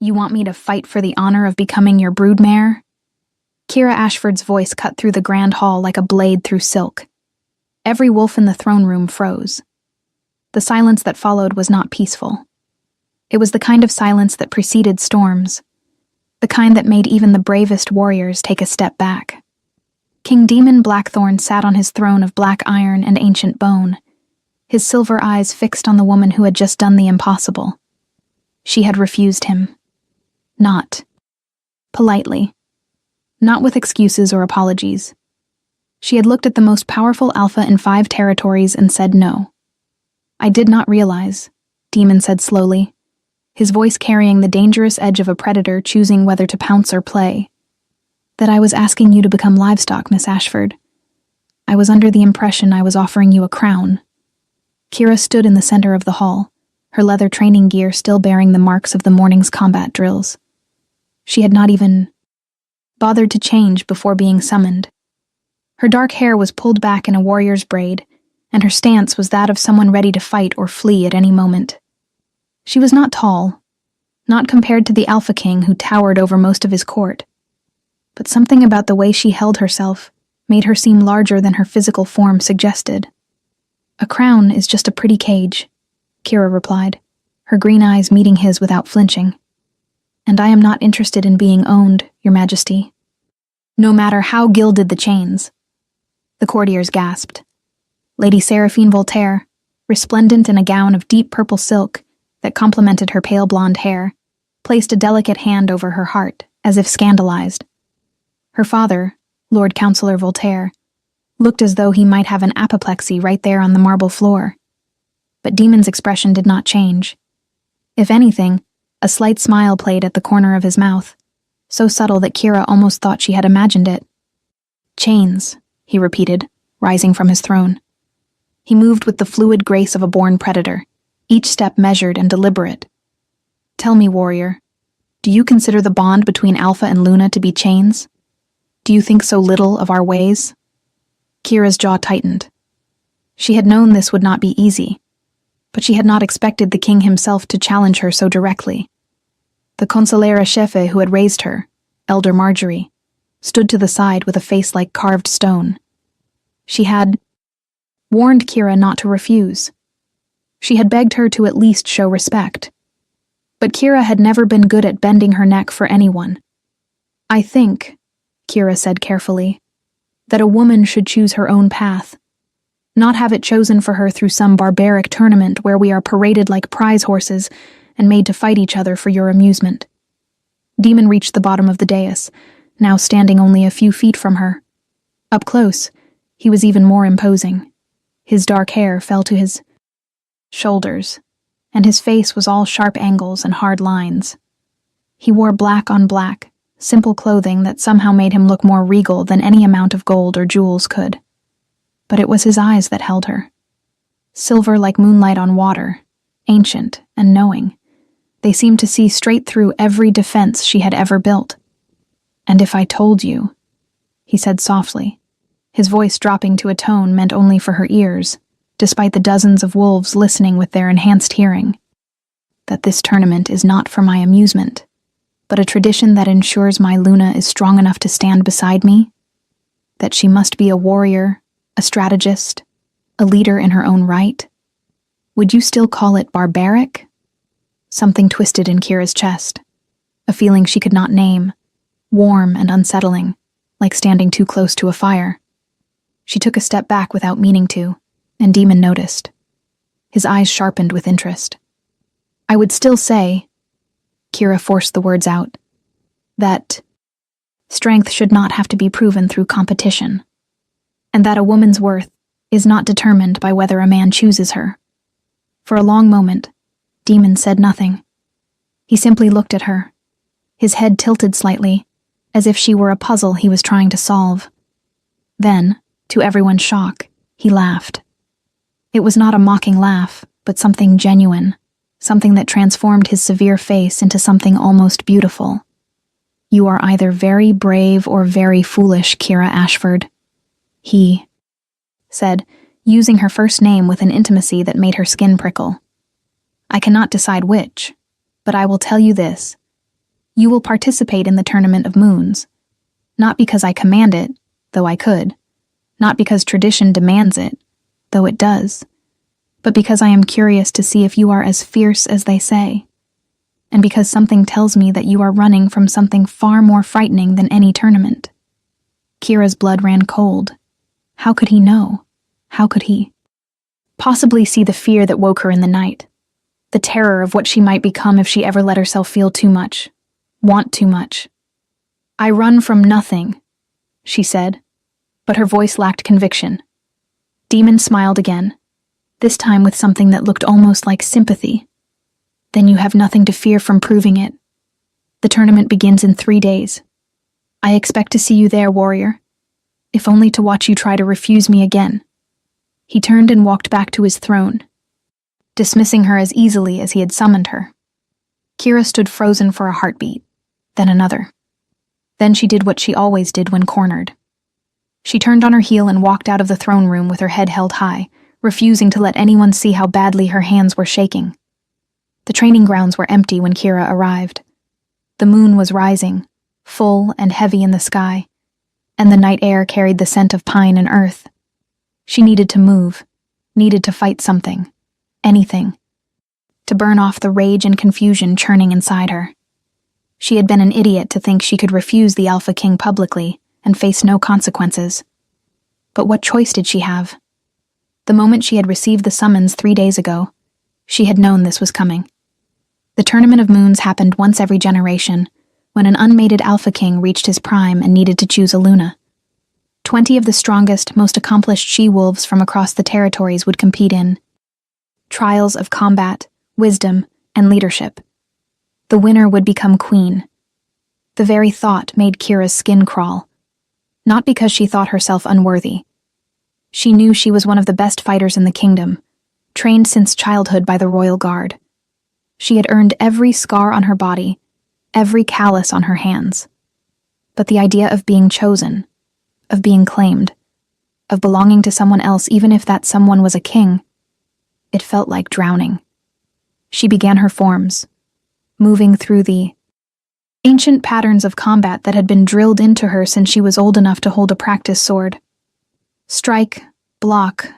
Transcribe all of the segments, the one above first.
You want me to fight for the honor of becoming your broodmare? Kira Ashford's voice cut through the grand hall like a blade through silk. Every wolf in the throne room froze. The silence that followed was not peaceful. It was the kind of silence that preceded storms, the kind that made even the bravest warriors take a step back. King Demon Blackthorn sat on his throne of black iron and ancient bone, his silver eyes fixed on the woman who had just done the impossible. She had refused him. Not politely. Not with excuses or apologies. She had looked at the most powerful alpha in 5 territories and said no. I did not realize, Demon said slowly, his voice carrying the dangerous edge of a predator choosing whether to pounce or play, that I was asking you to become livestock, Miss Ashford. I was under the impression I was offering you a crown. Kira stood in the center of the hall, her leather training gear still bearing the marks of the morning's combat drills. She had not even bothered to change before being summoned. Her dark hair was pulled back in a warrior's braid, and her stance was that of someone ready to fight or flee at any moment. She was not tall, not compared to the Alpha King who towered over most of his court, but something about the way she held herself made her seem larger than her physical form suggested. A crown is just a pretty cage, Kira replied, her green eyes meeting his without flinching. And I am not interested in being owned, Your Majesty. No matter how gilded the chains. The courtiers gasped. Lady Seraphine Voltaire, resplendent in a gown of deep purple silk that complemented her pale blonde hair, placed a delicate hand over her heart, as if scandalized. Her father, Lord Councillor Voltaire, looked as though he might have an apoplexy right there on the marble floor. But Demon's expression did not change. If anything, a slight smile played at the corner of his mouth, so subtle that Kira almost thought she had imagined it. Chains, he repeated, rising from his throne. He moved with the fluid grace of a born predator, each step measured and deliberate. Tell me, warrior, do you consider the bond between Alpha and Luna to be chains? Do you think so little of our ways? Kira's jaw tightened. She had known this would not be easy, but she had not expected the king himself to challenge her so directly. The conselera chefe who had raised her, Elder Marjorie, stood to the side with a face like carved stone. She had warned Kira not to refuse. She had begged her to at least show respect. But Kira had never been good at bending her neck for anyone. I think, Kira said carefully, that a woman should choose her own path, not have it chosen for her through some barbaric tournament where we are paraded like prize horses and made to fight each other for your amusement. Demon reached the bottom of the dais, now standing only a few feet from her. Up close, he was even more imposing. His dark hair fell to his shoulders, and his face was all sharp angles and hard lines. He wore black on black, simple clothing that somehow made him look more regal than any amount of gold or jewels could. But it was his eyes that held her. Silver like moonlight on water, ancient and knowing. They seemed to see straight through every defense she had ever built. And if I told you, he said softly, his voice dropping to a tone meant only for her ears, despite the dozens of wolves listening with their enhanced hearing, that this tournament is not for my amusement, but a tradition that ensures my Luna is strong enough to stand beside me, that she must be a warrior, a strategist, a leader in her own right. Would you still call it barbaric? Something twisted in Kira's chest, a feeling she could not name, warm and unsettling, like standing too close to a fire. She took a step back without meaning to, and Demon noticed. His eyes sharpened with interest. I would still say, Kira forced the words out, that strength should not have to be proven through competition, and that a woman's worth is not determined by whether a man chooses her. For a long moment, Demon said nothing. He simply looked at her, his head tilted slightly, as if she were a puzzle he was trying to solve. Then, to everyone's shock, he laughed. It was not a mocking laugh, but something genuine, something that transformed his severe face into something almost beautiful. You are either very brave or very foolish, Kira Ashford, he said, using her first name with an intimacy that made her skin prickle. I cannot decide which, but I will tell you this. You will participate in the Tournament of Moons. Not because I command it, though I could. Not because tradition demands it, though it does. But because I am curious to see if you are as fierce as they say. And because something tells me that you are running from something far more frightening than any tournament. Kira's blood ran cold. How could he know? How could he possibly see the fear that woke her in the night? The terror of what she might become if she ever let herself feel too much, want too much. I run from nothing, she said, but her voice lacked conviction. Demon smiled again, this time with something that looked almost like sympathy. Then you have nothing to fear from proving it. The tournament begins in 3 days. I expect to see you there, warrior, if only to watch you try to refuse me again. He turned and walked back to his throne, dismissing her as easily as he had summoned her. Kira stood frozen for a heartbeat, then another. Then she did what she always did when cornered. She turned on her heel and walked out of the throne room with her head held high, refusing to let anyone see how badly her hands were shaking. The training grounds were empty when Kira arrived. The moon was rising, full and heavy in the sky, and the night air carried the scent of pine and earth. She needed to move, needed to fight something, anything, to burn off the rage and confusion churning inside her. She had been an idiot to think she could refuse the Alpha King publicly and face no consequences. But what choice did she have? The moment she had received the summons 3 days ago, she had known this was coming. The Tournament of Moons happened once every generation, when an unmated Alpha King reached his prime and needed to choose a Luna. 20 of the strongest, most accomplished she-wolves from across the territories would compete in trials of combat, wisdom, and leadership. The winner would become queen. The very thought made Kira's skin crawl. Not because she thought herself unworthy. She knew she was one of the best fighters in the kingdom, trained since childhood by the royal guard. She had earned every scar on her body, every callus on her hands. But the idea of being chosen, of being claimed, of belonging to someone else even if that someone was a king, it felt like drowning. She began her forms, moving through the ancient patterns of combat that had been drilled into her since she was old enough to hold a practice sword. Strike, block,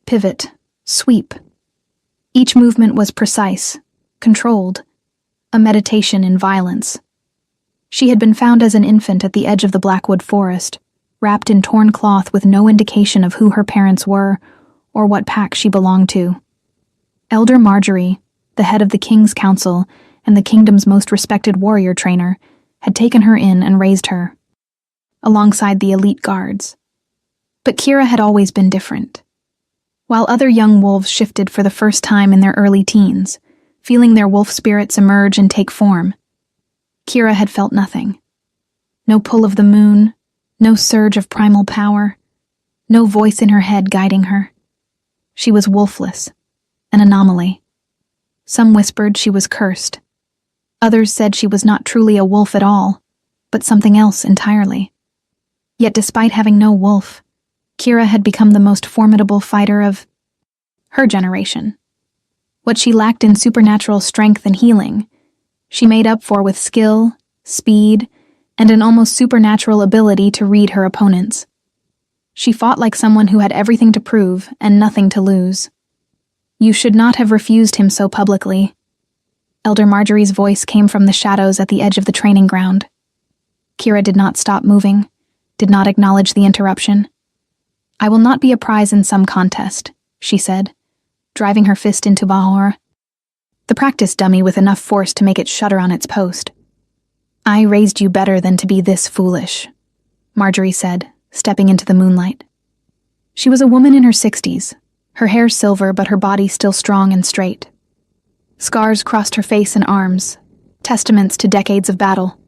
pivot, sweep. Each movement was precise, controlled, a meditation in violence. She had been found as an infant at the edge of the Blackwood Forest, wrapped in torn cloth with no indication of who her parents were or what pack she belonged to. Elder Marjorie, the head of the King's Council and the kingdom's most respected warrior trainer, had taken her in and raised her, alongside the elite guards. But Kira had always been different. While other young wolves shifted for the first time in their early teens, feeling their wolf spirits emerge and take form, Kira had felt nothing. No pull of the moon, no surge of primal power, no voice in her head guiding her. She was wolfless, an anomaly. Some whispered she was cursed. Others said she was not truly a wolf at all, but something else entirely. Yet despite having no wolf, Kira had become the most formidable fighter of her generation. What she lacked in supernatural strength and healing, she made up for with skill, speed, and an almost supernatural ability to read her opponents. She fought like someone who had everything to prove and nothing to lose. You should not have refused him so publicly. Elder Marjorie's voice came from the shadows at the edge of the training ground. Kira did not stop moving, did not acknowledge the interruption. I will not be a prize in some contest, she said, driving her fist into Bahor, the practice dummy with enough force to make it shudder on its post. I raised you better than to be this foolish, Marjorie said, stepping into the moonlight. She was a woman in her 60s, her hair silver but her body still strong and straight. Scars crossed her face and arms, testaments to decades of battle.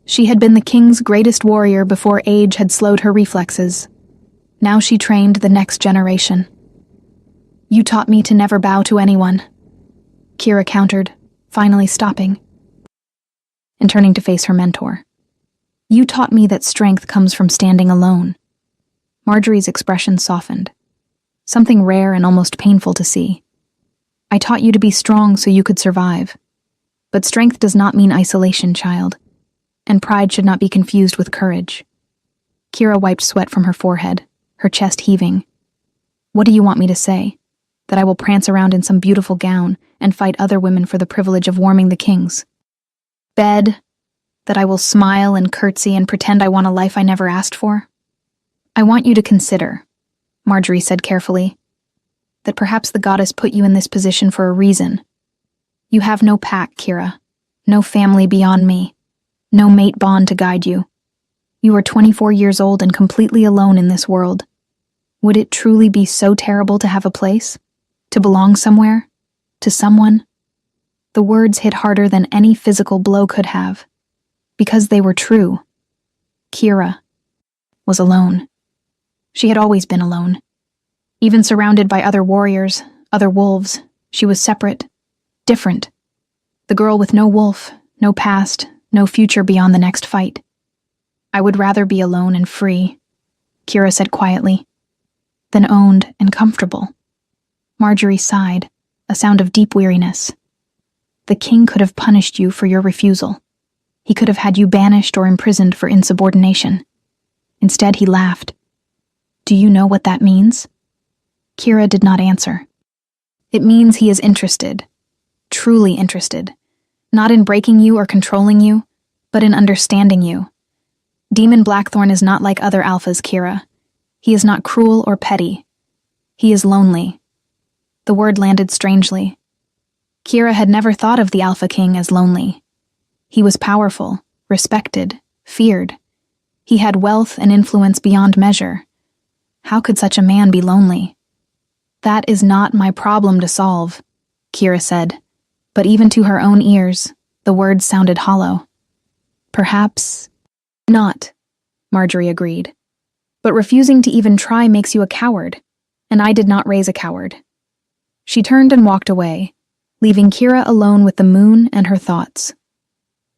She had been the king's greatest warrior before age had slowed her reflexes. Now she trained the next generation. You taught me to never bow to anyone, Kira countered, finally stopping and turning to face her mentor. You taught me that strength comes from standing alone. Marjorie's expression softened, something rare and almost painful to see. I taught you to be strong so you could survive. But strength does not mean isolation, child. And pride should not be confused with courage. Kira wiped sweat from her forehead, her chest heaving. What do you want me to say? That I will prance around in some beautiful gown and fight other women for the privilege of warming the kings? Bed, that I will smile and curtsy and pretend I want a life I never asked for? I want you to consider, Marjorie said carefully, that perhaps the goddess put you in this position for a reason. You have no pack, Kira, no family beyond me, no mate bond to guide you. You are 24 years old and completely alone in this world. Would it truly be so terrible to have a place? To belong somewhere? To someone? The words hit harder than any physical blow could have, because they were true. Kira was alone. She had always been alone. Even surrounded by other warriors, other wolves, she was separate, different. The girl with no wolf, no past, no future beyond the next fight. I would rather be alone and free, Kira said quietly, than owned and comfortable. Marjorie sighed, a sound of deep weariness. The king could have punished you for your refusal. He could have had you banished or imprisoned for insubordination. Instead, he laughed. Do you know what that means? Kira did not answer. It means he is interested, truly interested, not in breaking you or controlling you, but in understanding you. Demon Blackthorn is not like other alphas, Kira. He is not cruel or petty. He is lonely. The word landed strangely. Kira had never thought of the Alpha King as lonely. He was powerful, respected, feared. He had wealth and influence beyond measure. How could such a man be lonely? That is not my problem to solve, Kira said, but even to her own ears, the words sounded hollow. Perhaps not, Marjorie agreed. But refusing to even try makes you a coward, and I did not raise a coward. She turned and walked away, leaving Kira alone with the moon and her thoughts.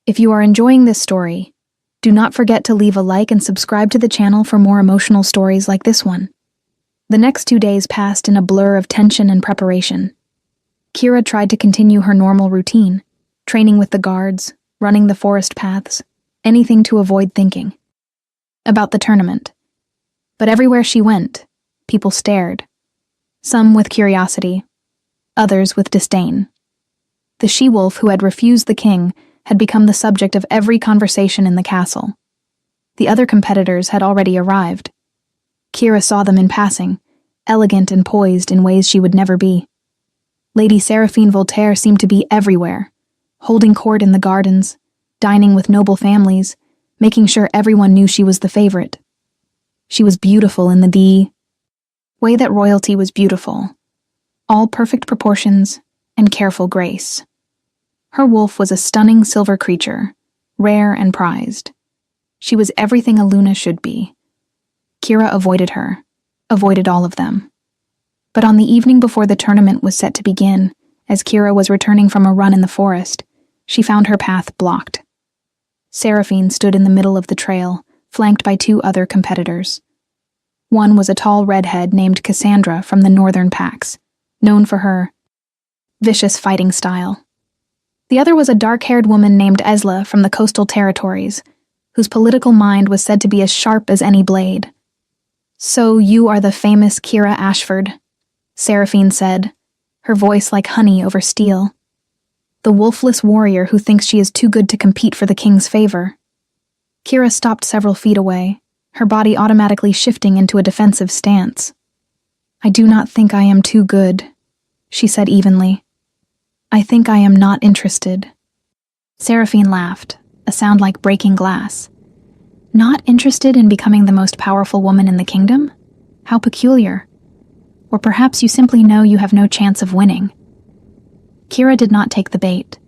If you are enjoying this story, do not forget to leave a like and subscribe to the channel for more emotional stories like this one. The next 2 days passed in a blur of tension and preparation. Kira tried to continue her normal routine, training with the guards, running the forest paths, anything to avoid thinking about the tournament. But everywhere she went, people stared, some with curiosity, others with disdain. The she-wolf who had refused the king had become the subject of every conversation in the castle. The other competitors had already arrived. Kira saw them in passing, elegant and poised in ways she would never be. Lady Seraphine Voltaire seemed to be everywhere, holding court in the gardens, dining with noble families, making sure everyone knew she was the favorite. She was beautiful in the way that royalty was beautiful, all perfect proportions and careful grace. Her wolf was a stunning silver creature, rare and prized. She was everything a Luna should be. Kira avoided her, avoided all of them. But on the evening before the tournament was set to begin, as Kira was returning from a run in the forest, she found her path blocked. Seraphine stood in the middle of the trail, flanked by 2 other competitors. One was a tall redhead named Cassandra from the Northern Packs, known for her vicious fighting style. The other was a dark-haired woman named Esla from the coastal territories, whose political mind was said to be as sharp as any blade. So you are the famous Kira Ashford, Seraphine said, her voice like honey over steel. The wolfless warrior who thinks she is too good to compete for the king's favor. Kira stopped several feet away, her body automatically shifting into a defensive stance. I do not think I am too good, she said evenly. I think I am not interested. Seraphine laughed, a sound like breaking glass. Not interested in becoming the most powerful woman in the kingdom? How peculiar. Or perhaps you simply know you have no chance of winning. Kira did not take the bait.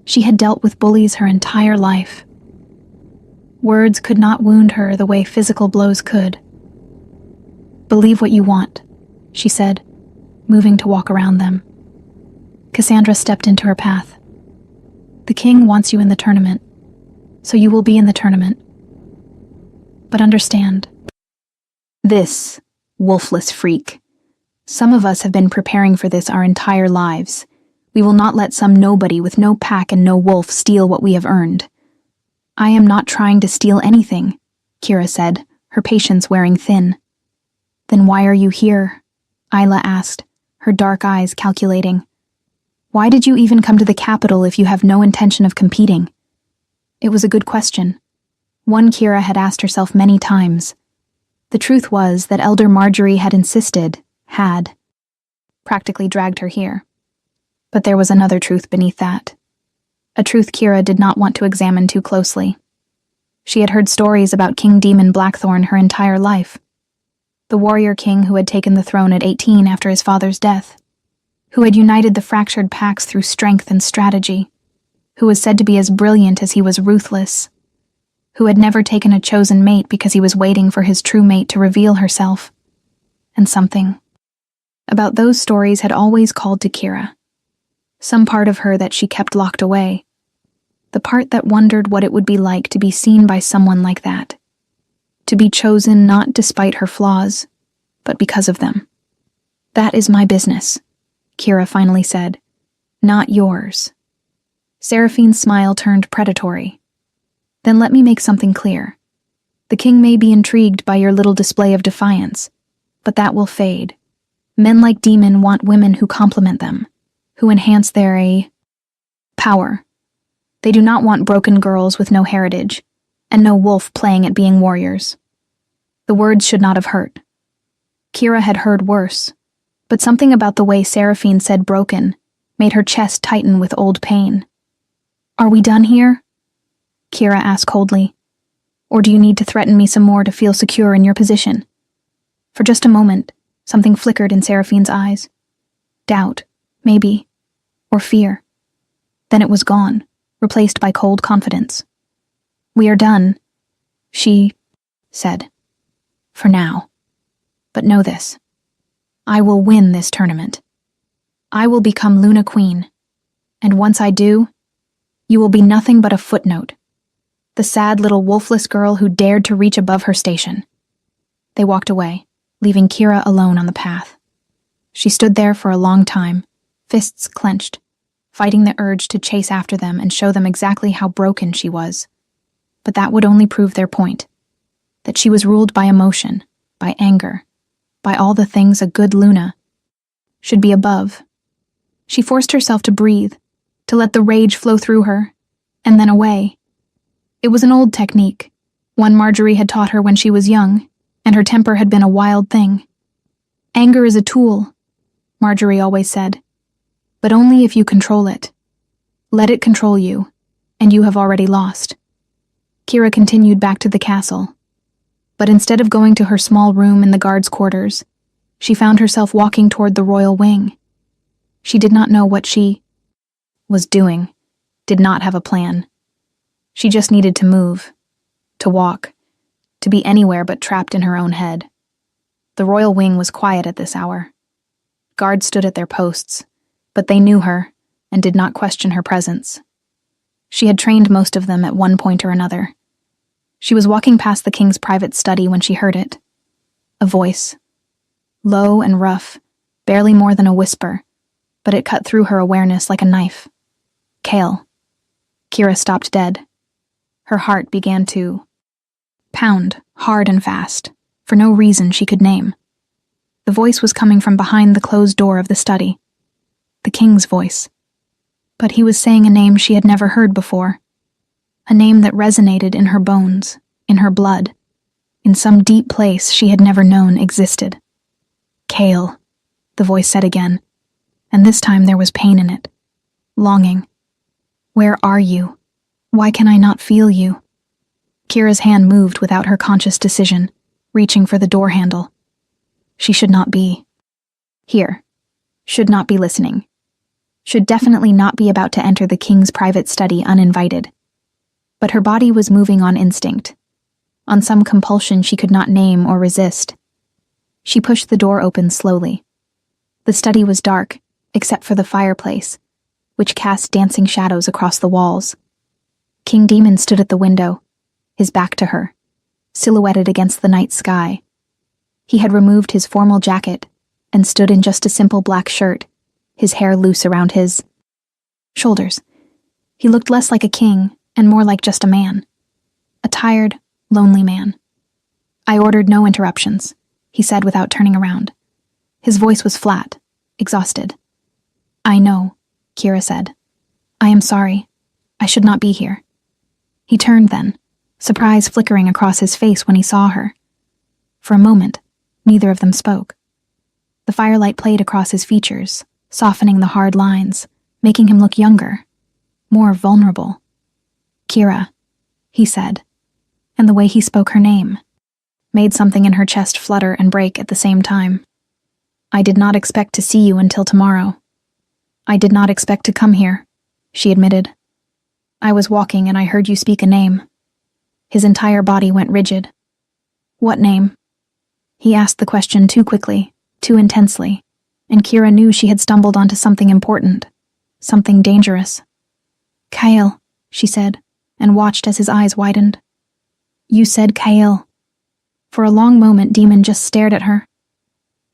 She had dealt with bullies her entire life. Words could not wound her the way physical blows could. Believe what you want, she said, moving to walk around them. Cassandra stepped into her path. The king wants you in the tournament, so you will be in the tournament. But understand, this wolfless freak. Some of us have been preparing for this our entire lives. We will not let some nobody with no pack and no wolf steal what we have earned." "I am not trying to steal anything," Kira said, her patience wearing thin. "Then why are you here?" Isla asked, her dark eyes calculating. "Why did you even come to the capital if you have no intention of competing?" It was a good question. One Kira had asked herself many times. The truth was that Elder Marjorie had practically dragged her here. But there was another truth beneath that. A truth Kira did not want to examine too closely. She had heard stories about King Demon Blackthorn her entire life. The warrior king who had taken the throne at 18 after his father's death, who had united the fractured packs through strength and strategy, who was said to be as brilliant as he was ruthless, who had never taken a chosen mate because he was waiting for his true mate to reveal herself. And something about those stories had always called to Kira. Some part of her that she kept locked away. The part that wondered what it would be like to be seen by someone like that. To be chosen not despite her flaws, but because of them. "That is my business," Kira finally said. "Not yours." Seraphine's smile turned predatory. "Then let me make something clear. The king may be intrigued by your little display of defiance, but that will fade. Men like Demon want women who complement them, who enhance their power. They do not want broken girls with no heritage, and no wolf playing at being warriors." The words should not have hurt. Kira had heard worse, but something about the way Seraphine said broken made her chest tighten with old pain. "Are we done here?" Kira asked coldly. "Or do you need to threaten me some more to feel secure in your position?" For just a moment, something flickered in Seraphine's eyes. Doubt, maybe, or fear. Then it was gone, replaced by cold confidence. "We are done," she said. "For now. But know this. I will win this tournament. I will become Luna Queen. And once I do, you will be nothing but a footnote. The sad little wolfless girl who dared to reach above her station." They walked away, leaving Kira alone on the path. She stood there for a long time, fists clenched, fighting the urge to chase after them and show them exactly how broken she was. But that would only prove their point. That she was ruled by emotion, by anger, by all the things a good Luna should be above. She forced herself to breathe, to let the rage flow through her, and then away. It was an old technique, one Marjorie had taught her when she was young, and her temper had been a wild thing. "Anger is a tool," Marjorie always said, "but only if you control it. Let it control you, and you have already lost." Kira continued back to the castle. But instead of going to her small room in the guards' quarters, she found herself walking toward the royal wing. She did not know what she was doing, did not have a plan. She just needed to move, to walk, to be anywhere but trapped in her own head. The royal wing was quiet at this hour. Guards stood at their posts, but they knew her and did not question her presence. She had trained most of them at one point or another. She was walking past the king's private study when she heard it. A voice. Low and rough, barely more than a whisper, but it cut through her awareness like a knife. "Kale." Kira stopped dead. Her heart began to pound, hard and fast, for no reason she could name. The voice was coming from behind the closed door of the study. The king's voice. But he was saying a name she had never heard before. A name that resonated in her bones, in her blood, in some deep place she had never known existed. "Kale," the voice said again, and this time there was pain in it. Longing. "Where are you? Why can I not feel you?" Kira's hand moved without her conscious decision, reaching for the door handle. She should not be here. Should not be listening. Should definitely not be about to enter the king's private study uninvited. But her body was moving on instinct, on some compulsion she could not name or resist. She pushed the door open slowly. The study was dark, except for the fireplace, which cast dancing shadows across the walls. King Demon stood at the window, his back to her, silhouetted against the night sky. He had removed his formal jacket and stood in just a simple black shirt, his hair loose around his shoulders. He looked less like a king and more like just a man. A tired, lonely man. I ordered no interruptions, he said without turning around. His voice was flat, exhausted. I know, Kira said. I am sorry. I should not be here. He turned then, surprise flickering across his face when he saw her. For a moment, neither of them spoke. The firelight played across his features, softening the hard lines, making him look younger, more vulnerable. Kira, he said, and the way he spoke her name made something in her chest flutter and break at the same time. I did not expect to see you until tomorrow. I did not expect to come here, she admitted. I was walking and I heard you speak a name. His entire body went rigid. What name? He asked the question too quickly, too intensely, and Kira knew she had stumbled onto something important, something dangerous. Kyle, she said, and watched as his eyes widened. You said Kyle. For a long moment, Demon just stared at her.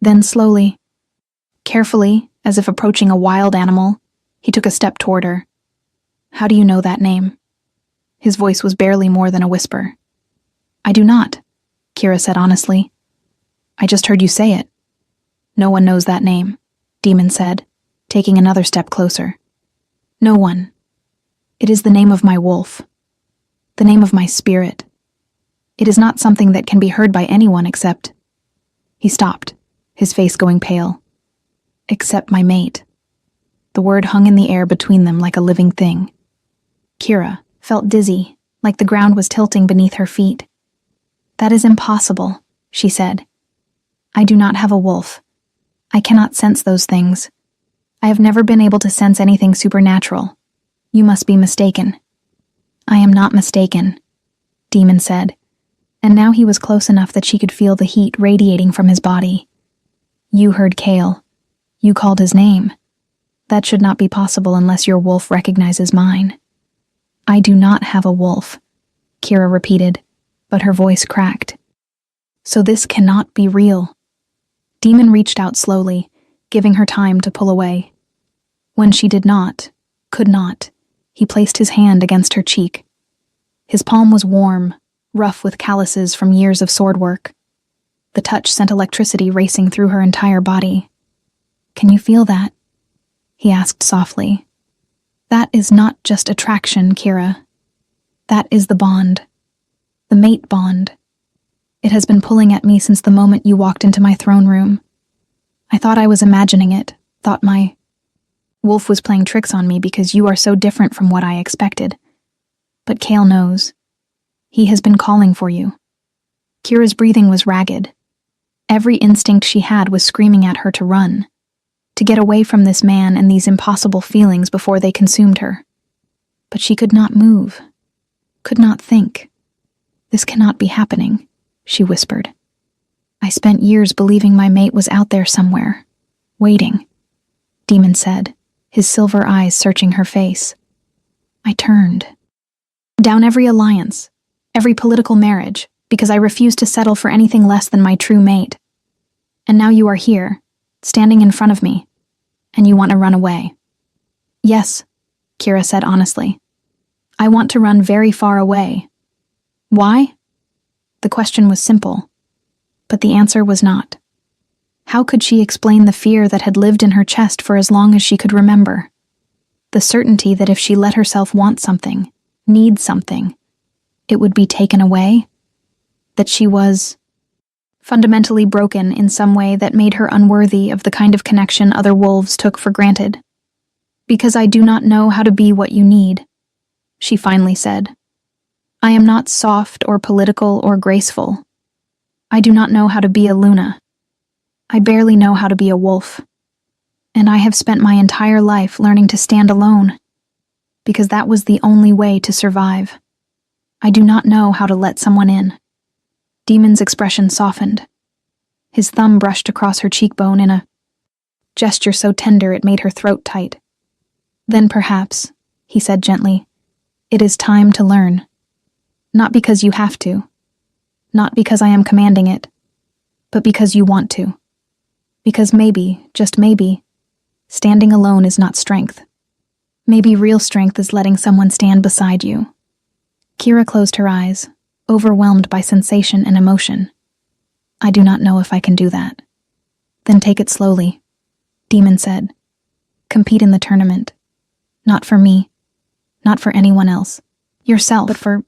Then slowly, carefully, as if approaching a wild animal, he took a step toward her. How do you know that name? His voice was barely more than a whisper. I do not, Kira said honestly. I just heard you say it. No one knows that name, Demon said, taking another step closer. No one. It is the name of my wolf. The name of my spirit. It is not something that can be heard by anyone except... He stopped, his face going pale. Except my mate. The word hung in the air between them like a living thing. Kira felt dizzy, like the ground was tilting beneath her feet. That is impossible, she said. I do not have a wolf. I cannot sense those things. I have never been able to sense anything supernatural. You must be mistaken. I am not mistaken, Demon said, and now he was close enough that she could feel the heat radiating from his body. You heard Kale. You called his name. That should not be possible unless your wolf recognizes mine. I do not have a wolf, Kira repeated, but her voice cracked. So this cannot be real. Demon reached out slowly, giving her time to pull away. When she did not, could not, he placed his hand against her cheek. His palm was warm, rough with calluses from years of sword work. The touch sent electricity racing through her entire body. Can you feel that? He asked softly. That is not just attraction, Kira. That is the bond. The mate bond. It has been pulling at me since the moment you walked into my throne room. I thought I was imagining it, thought my wolf was playing tricks on me because you are so different from what I expected. But Kale knows. He has been calling for you. Kira's breathing was ragged. Every instinct she had was screaming at her to run, to get away from this man and these impossible feelings before they consumed her. But she could not move, could not think. This cannot be happening, she whispered. I spent years believing my mate was out there somewhere, waiting, Demon said, his silver eyes searching her face. I turned. Down every alliance, every political marriage, because I refused to settle for anything less than my true mate. And now you are here, standing in front of me, and you want to run away. Yes, Kira said honestly. I want to run very far away. Why? The question was simple, but the answer was not. How could she explain the fear that had lived in her chest for as long as she could remember? The certainty that if she let herself want something, need something, it would be taken away? That she was fundamentally broken in some way that made her unworthy of the kind of connection other wolves took for granted. Because I do not know how to be what you need, she finally said. I am not soft or political or graceful. I do not know how to be a Luna. I barely know how to be a wolf. And I have spent my entire life learning to stand alone, because that was the only way to survive. I do not know how to let someone in. Demon's expression softened. His thumb brushed across her cheekbone in a gesture so tender it made her throat tight. Then perhaps, he said gently, it is time to learn. Not because you have to. Not because I am commanding it. But because you want to. Because maybe, just maybe, standing alone is not strength. Maybe real strength is letting someone stand beside you. Kira closed her eyes, overwhelmed by sensation and emotion. I do not know if I can do that. Then take it slowly, Demon said. Compete in the tournament. Not for me. Not for anyone else. Yourself. But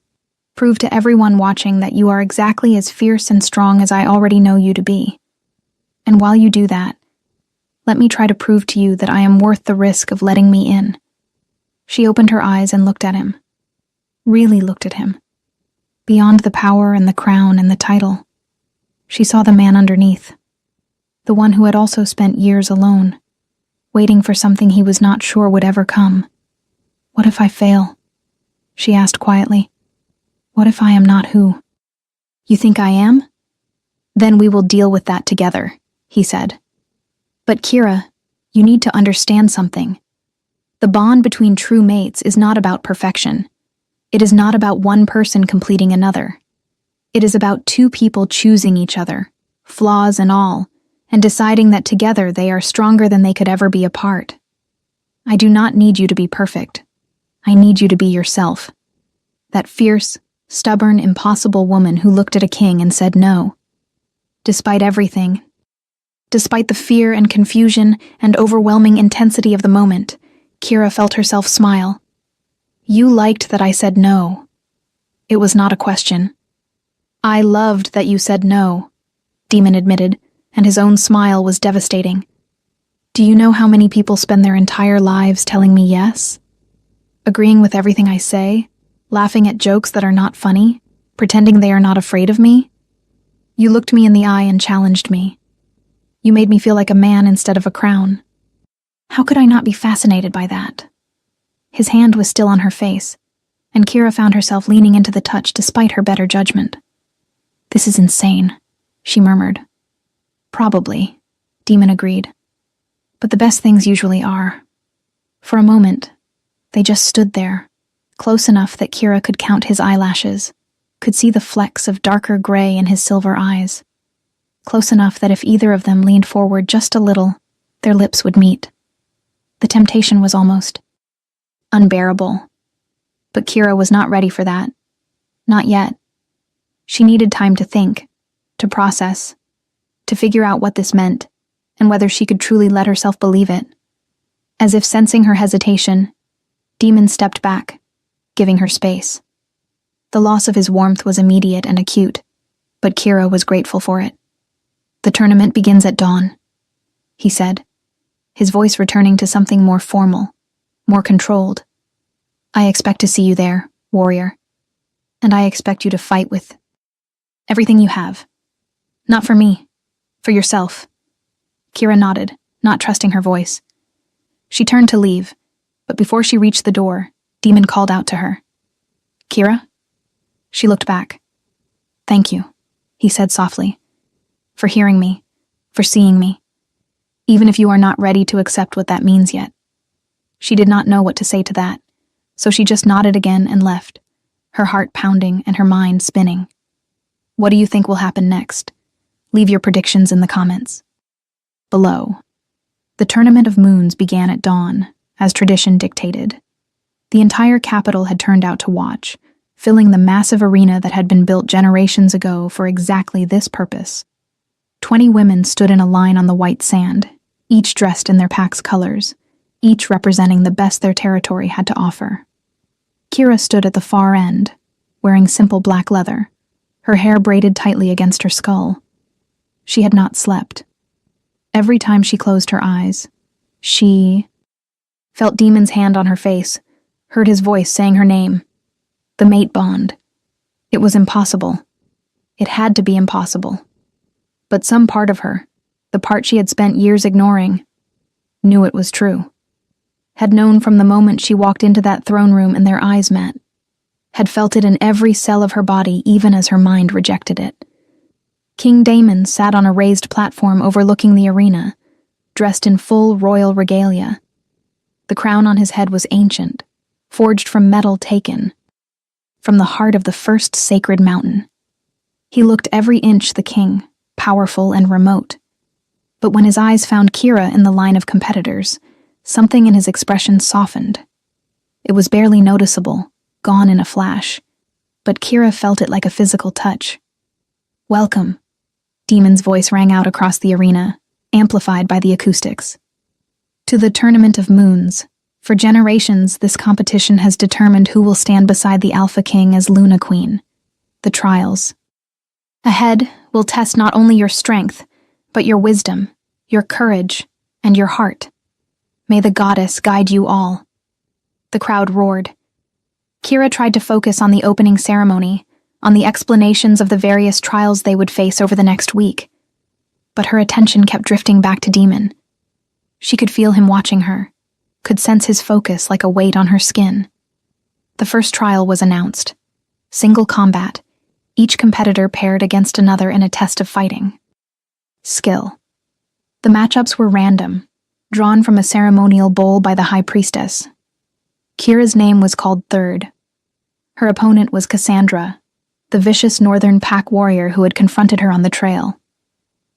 prove to everyone watching that you are exactly as fierce and strong as I already know you to be. And while you do that, let me try to prove to you that I am worth the risk of letting me in. She opened her eyes and looked at him. Really looked at him. Beyond the power and the crown and the title, she saw the man underneath. The one who had also spent years alone, waiting for something he was not sure would ever come. What if I fail? She asked quietly. What if I am not who? You think I am? Then we will deal with that together, he said. But Kira, you need to understand something. The bond between true mates is not about perfection. It is not about one person completing another. It is about two people choosing each other, flaws and all, and deciding that together they are stronger than they could ever be apart. I do not need you to be perfect. I need you to be yourself. That fierce, stubborn, impossible woman who looked at a king and said no. Despite everything, despite the fear and confusion and overwhelming intensity of the moment, Kira felt herself smile. You liked that I said no. It was not a question. I loved that you said no, Demon admitted, and his own smile was devastating. Do you know how many people spend their entire lives telling me yes? Agreeing with everything I say, laughing at jokes that are not funny, pretending they are not afraid of me? You looked me in the eye and challenged me. You made me feel like a man instead of a crown. How could I not be fascinated by that? His hand was still on her face, and Kira found herself leaning into the touch despite her better judgment. This is insane, she murmured. Probably, Demon agreed. But the best things usually are. For a moment, they just stood there, close enough that Kira could count his eyelashes, could see the flecks of darker gray in his silver eyes. Close enough that if either of them leaned forward just a little, their lips would meet. The temptation was almost unbearable. But Kira was not ready for that. Not yet. She needed time to think, to process, to figure out what this meant, and whether she could truly let herself believe it. As if sensing her hesitation, Demon stepped back, giving her space. The loss of his warmth was immediate and acute, but Kira was grateful for it. The tournament begins at dawn, he said, his voice returning to something more formal, more controlled. I expect to see you there, warrior. And I expect you to fight with everything you have. Not for me, for yourself. Kira nodded, not trusting her voice. She turned to leave, but before she reached the door, Demon called out to her. Kira? She looked back. Thank you, he said softly, for hearing me, for seeing me. Even if you are not ready to accept what that means yet. She did not know what to say to that, so she just nodded again and left, her heart pounding and her mind spinning. What do you think will happen next? Leave your predictions in the comments. Below. The Tournament of Moons began at dawn, as tradition dictated. The entire capital had turned out to watch, filling the massive arena that had been built generations ago for exactly this purpose. 20 women stood in a line on the white sand, each dressed in their pack's colors, each representing the best their territory had to offer. Kira stood at the far end, wearing simple black leather, her hair braided tightly against her skull. She had not slept. Every time she closed her eyes, she felt Demon's hand on her face, heard his voice saying her name. The mate bond. It was impossible. It had to be impossible. But some part of her, the part she had spent years ignoring, knew it was true. Had known from the moment she walked into that throne room and their eyes met. Had felt it in every cell of her body even as her mind rejected it. King Damon sat on a raised platform overlooking the arena, dressed in full royal regalia. The crown on his head was ancient, forged from metal taken from the heart of the first sacred mountain. He looked every inch the king, powerful and remote. But when his eyes found Kira in the line of competitors, something in his expression softened, It was barely noticeable, gone in a flash, but Kira felt it like a physical touch. "Welcome," Demon's voice rang out across the arena, amplified by the acoustics. "To the Tournament of Moons. For generations, this competition has determined who will stand beside the Alpha King as Luna Queen. The trials. Ahead will test not only your strength, but your wisdom, your courage, and your heart. May the goddess guide you all." The crowd roared. Kira tried to focus on the opening ceremony, on the explanations of the various trials they would face over the next week. But her attention kept drifting back to Demon. She could feel him watching her, could sense his focus like a weight on her skin. The first trial was announced. Single combat, each competitor paired against another in a test of fighting. Skill. The matchups were random, drawn from a ceremonial bowl by the High Priestess. Kira's name was called third. Her opponent was Cassandra, the vicious northern pack warrior who had confronted her on the trail.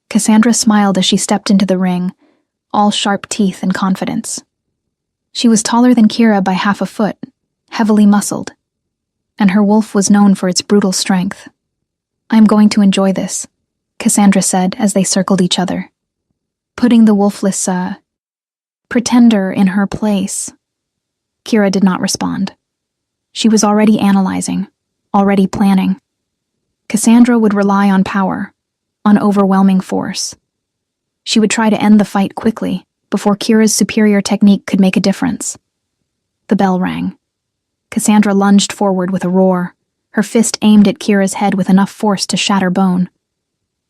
Cassandra smiled as she stepped into the ring, all sharp teeth and confidence. She was taller than Kira by half a foot, heavily muscled, and her wolf was known for its brutal strength. "I'm going to enjoy this," Cassandra said as they circled each other. Putting the wolfless, pretender in her place. Kira did not respond. She was already analyzing, already planning. Cassandra would rely on power, on overwhelming force. She would try to end the fight quickly, before Kira's superior technique could make a difference. The bell rang. Cassandra lunged forward with a roar, her fist aimed at Kira's head with enough force to shatter bone.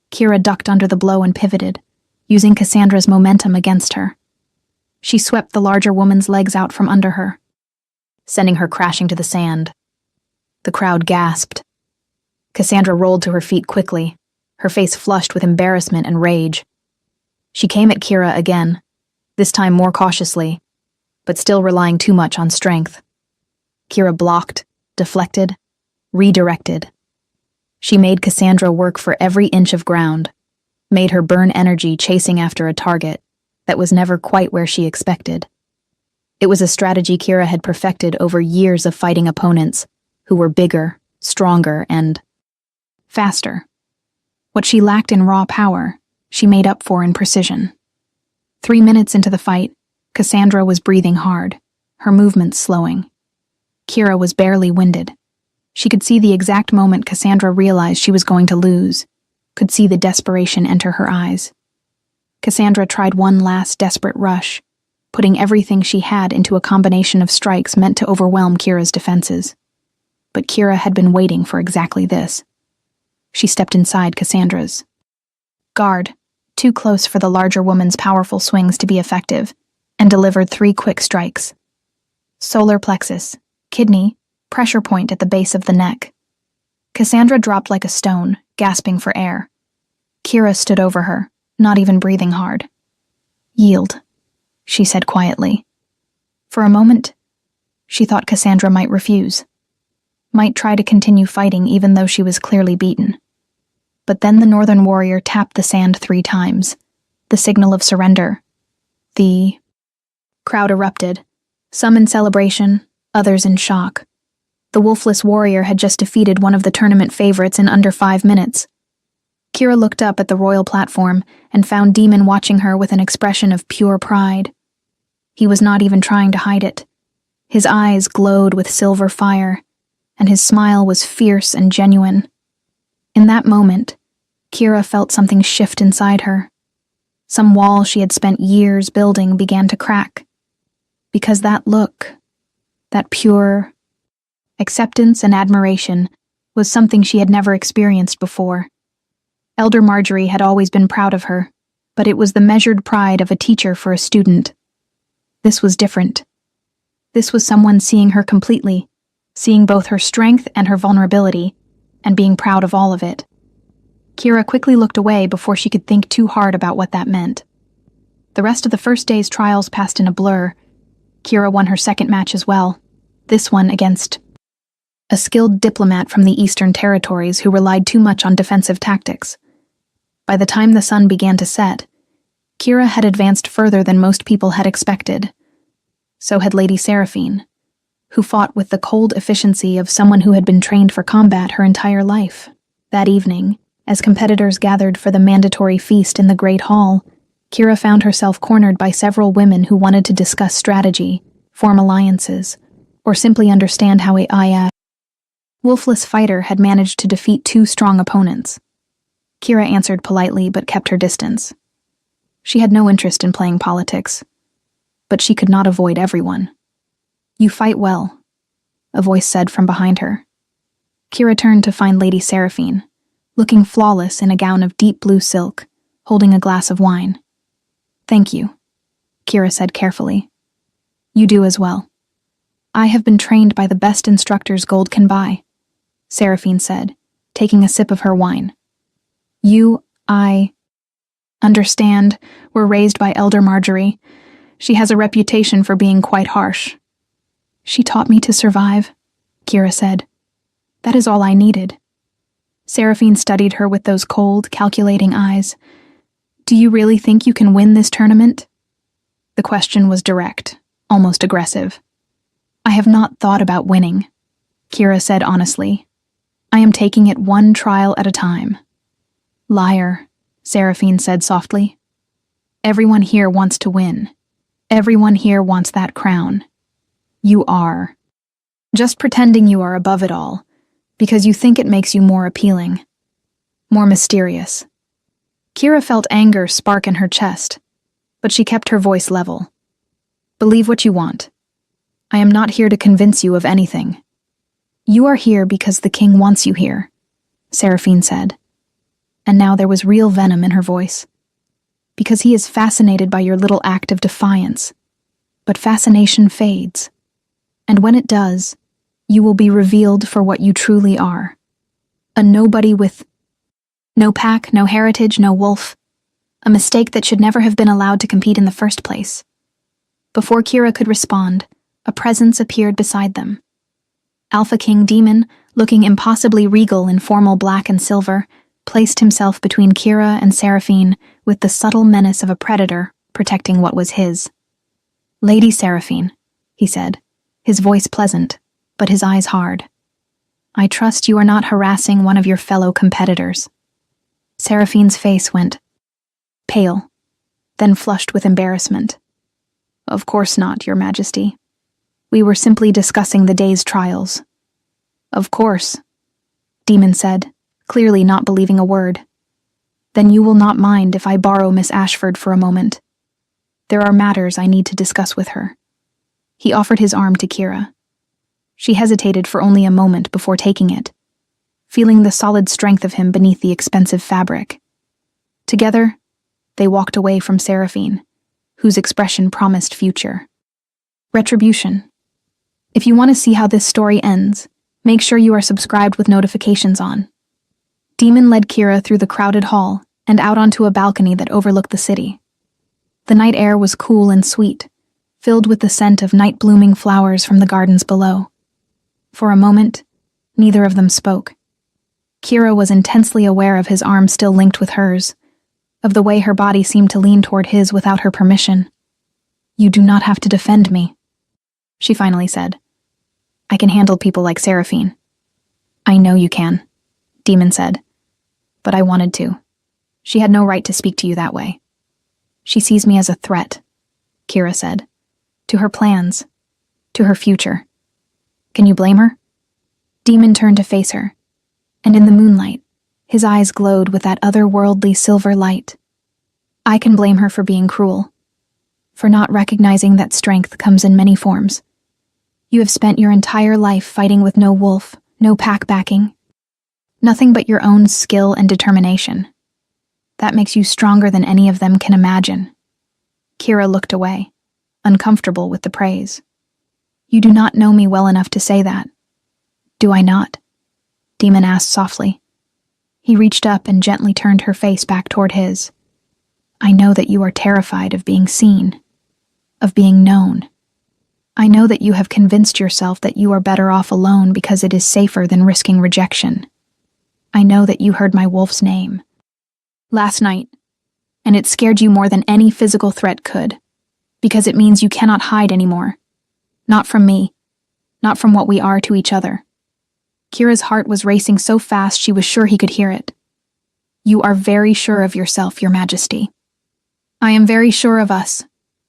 Kira ducked under the blow and pivoted, using Cassandra's momentum against her. She swept the larger woman's legs out from under her, sending her crashing to the sand. The crowd gasped. Cassandra rolled to her feet quickly, her face flushed with embarrassment and rage. She came at Kira again, this time more cautiously, but still relying too much on strength. Kira blocked, deflected, redirected. She made Cassandra work for every inch of ground, made her burn energy chasing after a target that was never quite where she expected. It was a strategy Kira had perfected over years of fighting opponents who were bigger, stronger, and faster. What she lacked in raw power, she made up for in precision. 3 minutes into the fight, Cassandra was breathing hard, her movements slowing. Kira was barely winded. She could see the exact moment Cassandra realized she was going to lose, could see the desperation enter her eyes. Cassandra tried one last desperate rush, putting everything she had into a combination of strikes meant to overwhelm Kira's defenses. But Kira had been waiting for exactly this. She stepped inside Cassandra's guard, too close for the larger woman's powerful swings to be effective, and delivered 3 quick strikes. Solar plexus, kidney, pressure point at the base of the neck. Cassandra dropped like a stone, gasping for air. Kira stood over her, not even breathing hard. "Yield," she said quietly. For a moment, she thought Cassandra might refuse, might try to continue fighting even though she was clearly beaten. But then the northern warrior tapped the sand 3 times, the signal of surrender. The crowd erupted, some in celebration, others in shock. The wolfless warrior had just defeated one of the tournament favorites in under 5 minutes. Kira looked up at the royal platform and found Demon watching her with an expression of pure pride. He was not even trying to hide it. His eyes glowed with silver fire, and his smile was fierce and genuine. In that moment, Kira felt something shift inside her. Some wall she had spent years building began to crack. Because that look, that pure acceptance and admiration, was something she had never experienced before. Elder Marjorie had always been proud of her, but it was the measured pride of a teacher for a student. This was different. This was someone seeing her completely, seeing both her strength and her vulnerability, and being proud of all of it. Kira quickly looked away before she could think too hard about what that meant. The rest of the first day's trials passed in a blur. Kira won her second match as well, this one against a skilled diplomat from the Eastern Territories who relied too much on defensive tactics. By the time the sun began to set, Kira had advanced further than most people had expected. So had Lady Seraphine, who fought with the cold efficiency of someone who had been trained for combat her entire life. That evening, as competitors gathered for the mandatory feast in the Great Hall, Kira found herself cornered by several women who wanted to discuss strategy, form alliances, or simply understand how a wolfless fighter had managed to defeat two strong opponents. Kira answered politely but kept her distance. She had no interest in playing politics, but she could not avoid everyone. "You fight well," a voice said from behind her. Kira turned to find Lady Seraphine, looking flawless in a gown of deep blue silk, holding a glass of wine. "Thank you," Kira said carefully. "You do as well." "I have been trained by the best instructors gold can buy," Seraphine said, taking a sip of her wine. I understand, were raised by Elder Marjorie. She has a reputation for being quite harsh." "She taught me to survive," Kira said. "That is all I needed." Seraphine studied her with those cold, calculating eyes. "Do you really think you can win this tournament?" The question was direct, almost aggressive. "I have not thought about winning," Kira said honestly. "I am taking it one trial at a time." "Liar," Seraphine said softly. "Everyone here wants to win. Everyone here wants that crown. You are just pretending you are above it all, because you think it makes you more appealing, more mysterious." Kira felt anger spark in her chest, but she kept her voice level. "Believe what you want. I am not here to convince you of anything. You are here because the king wants you here," Seraphine said. And now there was real venom in her voice. "Because he is fascinated by your little act of defiance. But fascination fades. And when it does, you will be revealed for what you truly are. A nobody with no pack, no heritage, no wolf. A mistake that should never have been allowed to compete in the first place." Before Kira could respond, a presence appeared beside them. Alpha King Demon, looking impossibly regal in formal black and silver, placed himself between Kira and Seraphine with the subtle menace of a predator protecting what was his. "Lady Seraphine," he said, his voice pleasant, but his eyes hard. "I trust you are not harassing one of your fellow competitors." Seraphine's face went pale, then flushed with embarrassment. "Of course not, Your Majesty. We were simply discussing the day's trials." "Of course," Demon said, clearly not believing a word. "Then you will not mind if I borrow Miss Ashford for a moment. There are matters I need to discuss with her." He offered his arm to Kira. She hesitated for only a moment before taking it, feeling the solid strength of him beneath the expensive fabric. Together, they walked away from Seraphine, whose expression promised future. Retribution. If you want to see how this story ends, make sure you are subscribed with notifications on. Demon led Kira through the crowded hall and out onto a balcony that overlooked the city. The night air was cool and sweet, filled with the scent of night-blooming flowers from the gardens below. For a moment, neither of them spoke. Kira was intensely aware of his arm still linked with hers, of the way her body seemed to lean toward his without her permission. "You do not have to defend me," she finally said. "I can handle people like Seraphine." "I know you can," Demon said. "But I wanted to. She had no right to speak to you that way." "She sees me as a threat," Kira said. "To her plans. To her future. Can you blame her?" Demon turned to face her, and in the moonlight, his eyes glowed with that otherworldly silver light. "I can blame her for being cruel, for not recognizing that strength comes in many forms. You have spent your entire life fighting with no wolf, no pack backing. Nothing but your own skill and determination. That makes you stronger than any of them can imagine." Kira looked away, uncomfortable with the praise. "You do not know me well enough to say that." "Do I not?" Demon asked softly. He reached up and gently turned her face back toward his. "I know that you are terrified of being seen, of being known. I know that you have convinced yourself that you are better off alone because it is safer than risking rejection. I know that you heard my wolf's name last night, and it scared you more than any physical threat could, because it means you cannot hide anymore. Not from me, not from what we are to each other. Kira's heart was racing so fast she was sure he could hear it. You are very sure of yourself, Your Majesty. I am very sure of us,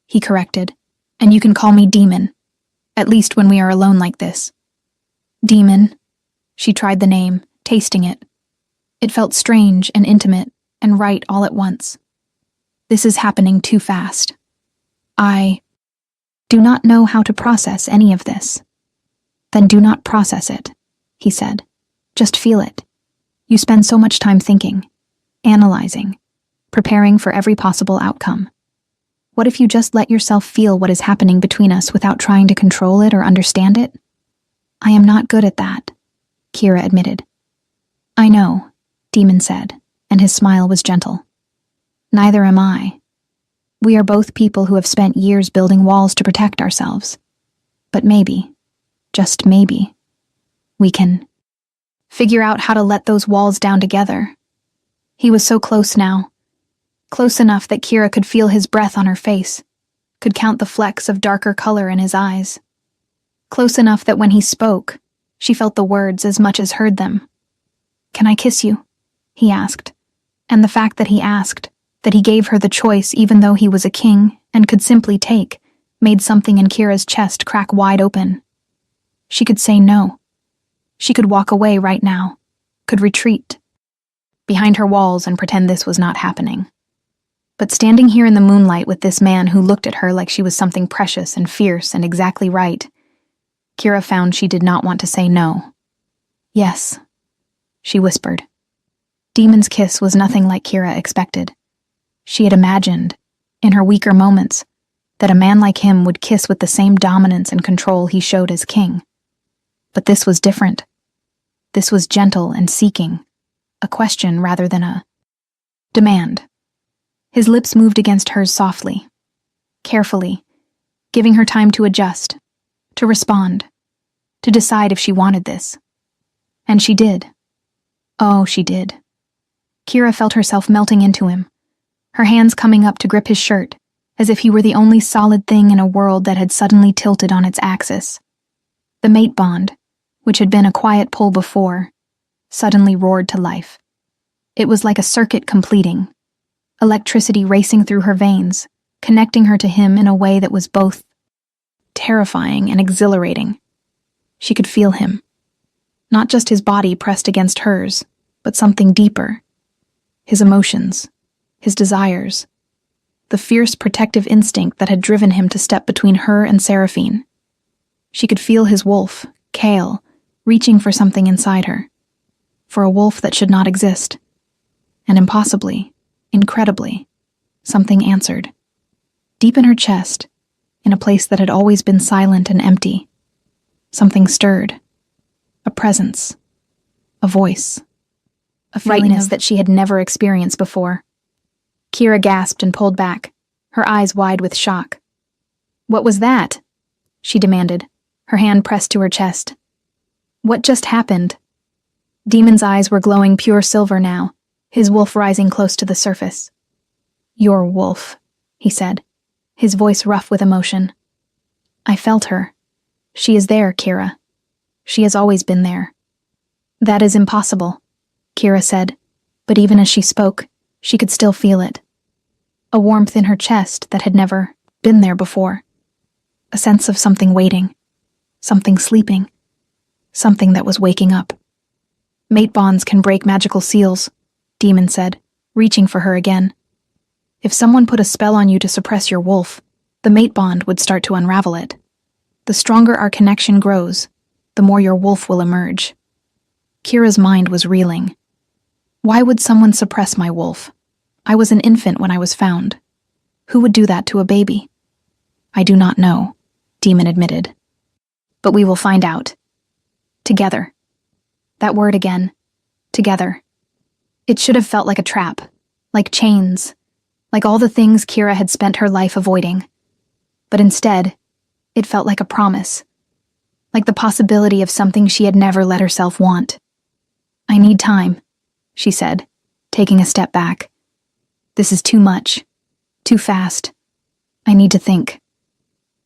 he corrected, and you can call me Demon, at least when we are alone like this. Demon. She tried the name, tasting it. It felt strange and intimate and right all at once. This is happening too fast. I do not know how to process any of this. Then do not process it, he said. Just feel it. You spend so much time thinking, analyzing, preparing for every possible outcome. What if you just let yourself feel what is happening between us without trying to control it or understand it? I am not good at that, Kira admitted. I know, Demon said, and his smile was gentle. Neither am I. We are both people who have spent years building walls to protect ourselves. But maybe, just maybe, we can figure out how to let those walls down together. He was so close now. Close enough that Kira could feel his breath on her face, could count the flecks of darker color in his eyes. Close enough that when he spoke, she felt the words as much as heard them. Can I kiss you? He asked. And the fact that he asked, that he gave her the choice even though he was a king and could simply take, made something in Kira's chest crack wide open. She could say no. She could walk away right now, could retreat behind her walls and pretend this was not happening. But standing here in the moonlight with this man who looked at her like she was something precious and fierce and exactly right, Kira found she did not want to say no. Yes, she whispered. Demon's kiss was nothing like Kira expected. She had imagined, in her weaker moments, that a man like him would kiss with the same dominance and control he showed as king. But this was different. This was gentle and seeking, a question rather than a demand. His lips moved against hers softly, carefully, giving her time to adjust, to respond, to decide if she wanted this. And she did. Oh, she did. Kira felt herself melting into him, her hands coming up to grip his shirt, as if he were the only solid thing in a world that had suddenly tilted on its axis. The mate bond, which had been a quiet pull before, suddenly roared to life. It was like a circuit completing, electricity racing through her veins, connecting her to him in a way that was both terrifying and exhilarating. She could feel him. Not just his body pressed against hers, but something deeper. His emotions, his desires, the fierce protective instinct that had driven him to step between her and Seraphine. She could feel his wolf, Kale, reaching for something inside her, for a wolf that should not exist. And impossibly, incredibly, something answered. Deep in her chest, in a place that had always been silent and empty, something stirred. A presence. A voice. A feeling that she had never experienced before. Kira gasped and pulled back, her eyes wide with shock. What was that? She demanded, her hand pressed to her chest. What just happened? Demon's eyes were glowing pure silver now, his wolf rising close to the surface. Your wolf, he said, his voice rough with emotion. I felt her. She is there, Kira. She has always been there. That is impossible, Kira said, but even as she spoke, she could still feel it. A warmth in her chest that had never been there before. A sense of something waiting, something sleeping, something that was waking up. Mate bonds can break magical seals, Demon said, reaching for her again. If someone put a spell on you to suppress your wolf, the mate bond would start to unravel it. The stronger our connection grows, the more your wolf will emerge. Kira's mind was reeling. Why would someone suppress my wolf? I was an infant when I was found. Who would do that to a baby? I do not know, Demon admitted. But we will find out. Together. That word again. Together. It should have felt like a trap, like chains, like all the things Kira had spent her life avoiding. But instead, it felt like a promise, like the possibility of something she had never let herself want. I need time, she said, taking a step back. This is too much, too fast. I need to think.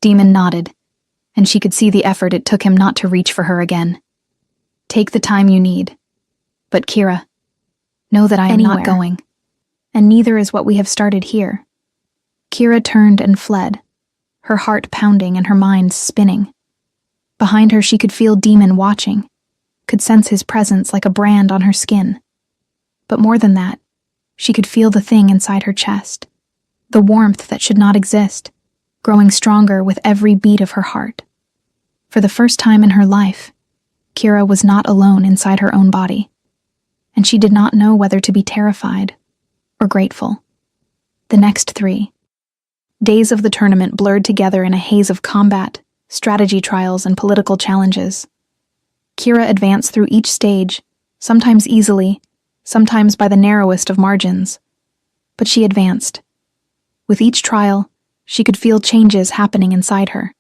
Demon nodded, and she could see the effort it took him not to reach for her again. Take the time you need. But Kira, know that I am not going, and neither is what we have started here. Kira turned and fled, her heart pounding and her mind spinning. Behind her she could feel Demon watching, could sense his presence like a brand on her skin. But more than that, she could feel the thing inside her chest, the warmth that should not exist, growing stronger with every beat of her heart. For the first time in her life, Kira was not alone inside her own body, and she did not know whether to be terrified or grateful. The next 3 days of the tournament blurred together in a haze of combat, strategy trials, and political challenges. Kira advanced through each stage, sometimes easily, sometimes by the narrowest of margins. But she advanced. With each trial, she could feel changes happening inside her.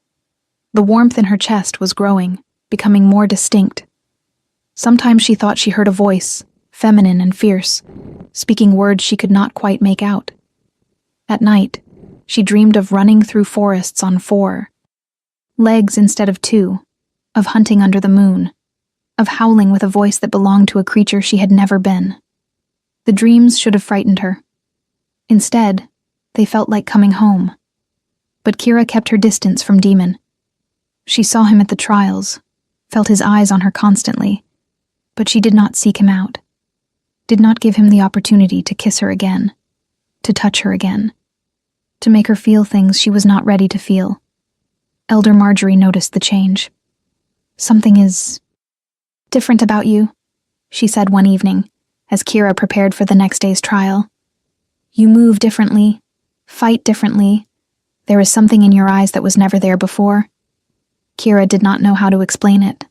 The warmth in her chest was growing, becoming more distinct. Sometimes she thought she heard a voice, feminine and fierce, speaking words she could not quite make out. At night, she dreamed of running through forests on 4 legs instead of 2, of hunting under the moon, of howling with a voice that belonged to a creature she had never been. The dreams should have frightened her. Instead, they felt like coming home. But Kira kept her distance from Demon. She saw him at the trials, felt his eyes on her constantly, but she did not seek him out, did not give him the opportunity to kiss her again, to touch her again, to make her feel things she was not ready to feel. Elder Marjorie noticed the change. Something is different about you, she said one evening, as Kira prepared for the next day's trial. You move differently, fight differently. There is something in your eyes that was never there before. Kira did not know how to explain it.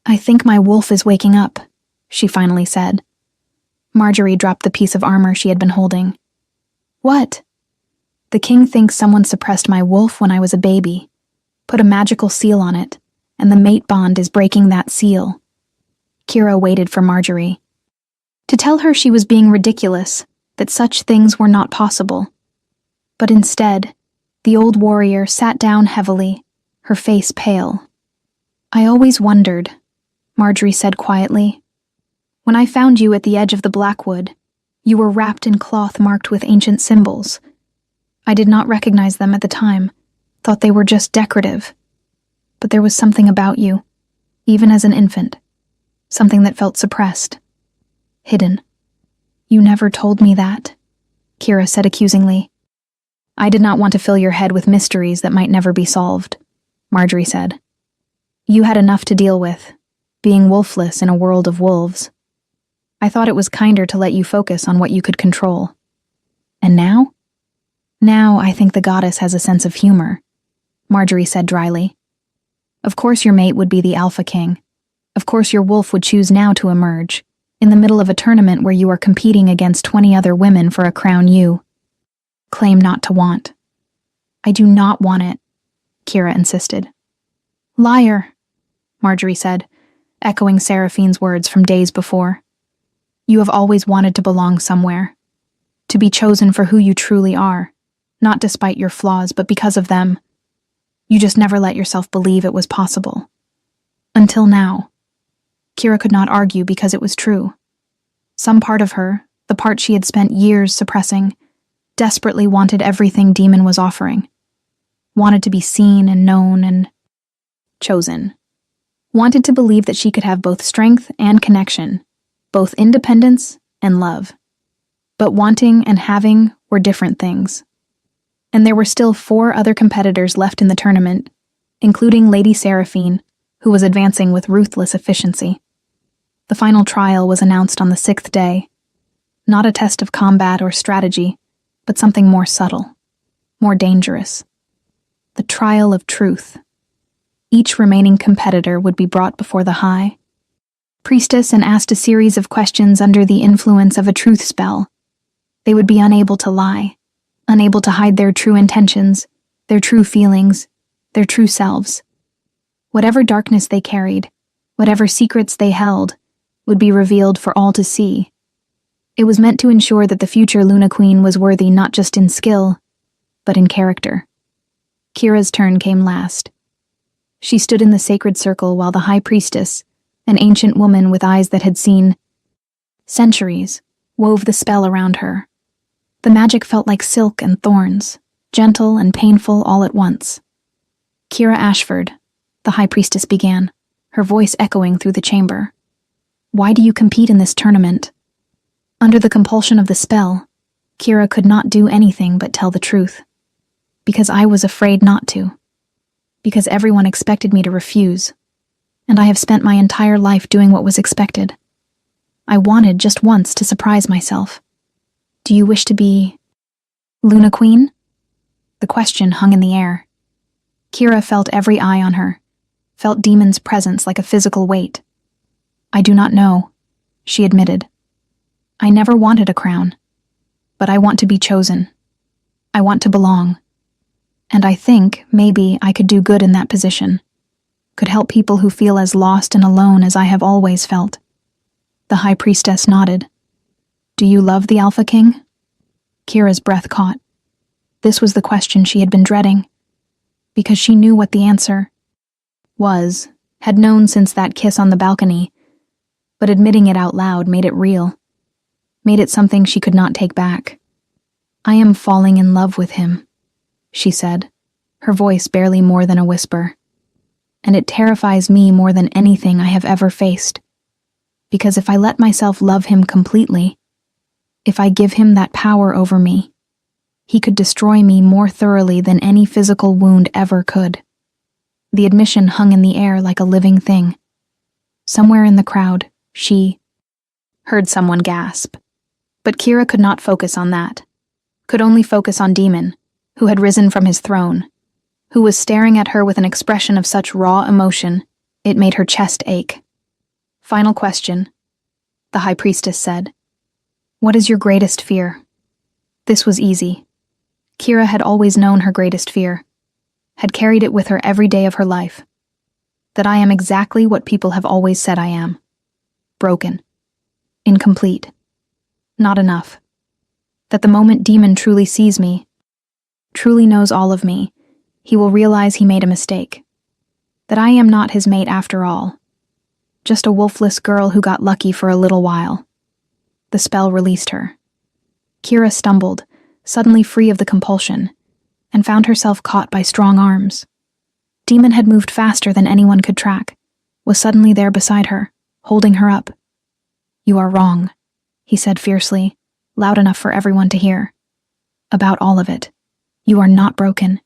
I think my wolf is waking up, she finally said. Marjorie dropped the piece of armor she had been holding. What? The king thinks someone suppressed my wolf when I was a baby, put a magical seal on it, and the mate bond is breaking that seal. Kira waited for Marjorie to tell her she was being ridiculous, that such things were not possible. But instead, the old warrior sat down heavily, her face pale. I always wondered, Marjorie said quietly. When I found you at the edge of the Blackwood, you were wrapped in cloth marked with ancient symbols. I did not recognize them at the time, thought they were just decorative. But there was something about you, even as an infant, something that felt suppressed, hidden. You never told me that, Kira said accusingly. I did not want to fill your head with mysteries that might never be solved, Marjorie said. You had enough to deal with, being wolfless in a world of wolves. I thought it was kinder to let you focus on what you could control. And now? Now I think the goddess has a sense of humor, Marjorie said dryly. Of course your mate would be the Alpha King. Of course your wolf would choose now to emerge, in the middle of a tournament where you are competing against 20 other women for a crown you claim not to want. I do not want it, Kira insisted. Liar, Marjorie said, echoing Seraphine's words from days before. You have always wanted to belong somewhere, to be chosen for who you truly are, not despite your flaws, but because of them. You just never let yourself believe it was possible. Until now. Kira could not argue because it was true. Some part of her, the part she had spent years suppressing, desperately wanted everything Demon was offering. Wanted to be seen and known and chosen. Wanted to believe that she could have both strength and connection, both independence and love. But wanting and having were different things. And there were still 4 other competitors left in the tournament, including Lady Seraphine, who was advancing with ruthless efficiency. The final trial was announced on the 6th day. Not a test of combat or strategy, but something more subtle, more dangerous. The trial of truth. Each remaining competitor would be brought before the High Priestess and asked a series of questions under the influence of a truth spell. They would be unable to lie, unable to hide their true intentions, their true feelings, their true selves. Whatever darkness they carried, whatever secrets they held, would be revealed for all to see. It was meant to ensure that the future Luna Queen was worthy not just in skill, but in character. Kira's turn came last. She stood in the sacred circle while the high priestess, an ancient woman with eyes that had seen centuries, wove the spell around her. The magic felt like silk and thorns, gentle and painful all at once. Kira Ashford, the high priestess began, her voice echoing through the chamber. Why do you compete in this tournament? Under the compulsion of the spell, Kira could not do anything but tell the truth. Because I was afraid not to. Because everyone expected me to refuse. And I have spent my entire life doing what was expected. I wanted just once to surprise myself. Do you wish to be Luna Queen? The question hung in the air. Kira felt every eye on her, felt Demon's presence like a physical weight. I do not know, she admitted. I never wanted a crown, but I want to be chosen. I want to belong. And I think maybe I could do good in that position, could help people who feel as lost and alone as I have always felt. The high priestess nodded. Do you love the Alpha King? Kira's breath caught. This was the question she had been dreading, because she knew what the answer was, had known since that kiss on the balcony, but admitting it out loud made it real, made it something she could not take back. I am falling in love with him, she said, her voice barely more than a whisper. And it terrifies me more than anything I have ever faced. Because if I let myself love him completely, if I give him that power over me, he could destroy me more thoroughly than any physical wound ever could. The admission hung in the air like a living thing. Somewhere in the crowd, she heard someone gasp. But Kira could not focus on that, could only focus on Demon, who had risen from his throne, who was staring at her with an expression of such raw emotion, it made her chest ache. Final question, the high priestess said. What is your greatest fear? This was easy. Kira had always known her greatest fear, had carried it with her every day of her life. That I am exactly what people have always said I am. Broken. Incomplete. Not enough. That the moment Demon truly sees me, truly knows all of me, he will realize he made a mistake. That I am not his mate after all. Just a wolfless girl who got lucky for a little while. The spell released her. Kira stumbled, suddenly free of the compulsion, and found herself caught by strong arms. Demon had moved faster than anyone could track, was suddenly there beside her, holding her up. You are wrong, he said fiercely, loud enough for everyone to hear. About all of it. You are not broken.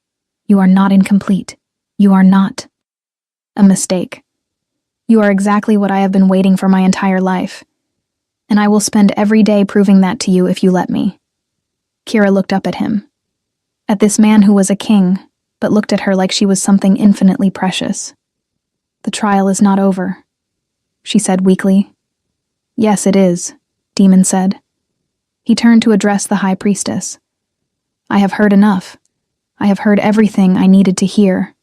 You are not incomplete. You are not a mistake. You are exactly what I have been waiting for my entire life. And I will spend every day proving that to you if you let me. Kira looked up at him. At this man who was a king, but looked at her like she was something infinitely precious. The trial is not over, she said weakly. Yes, it is, Demon said. He turned to address the high priestess. I have heard enough. I have heard everything I needed to hear.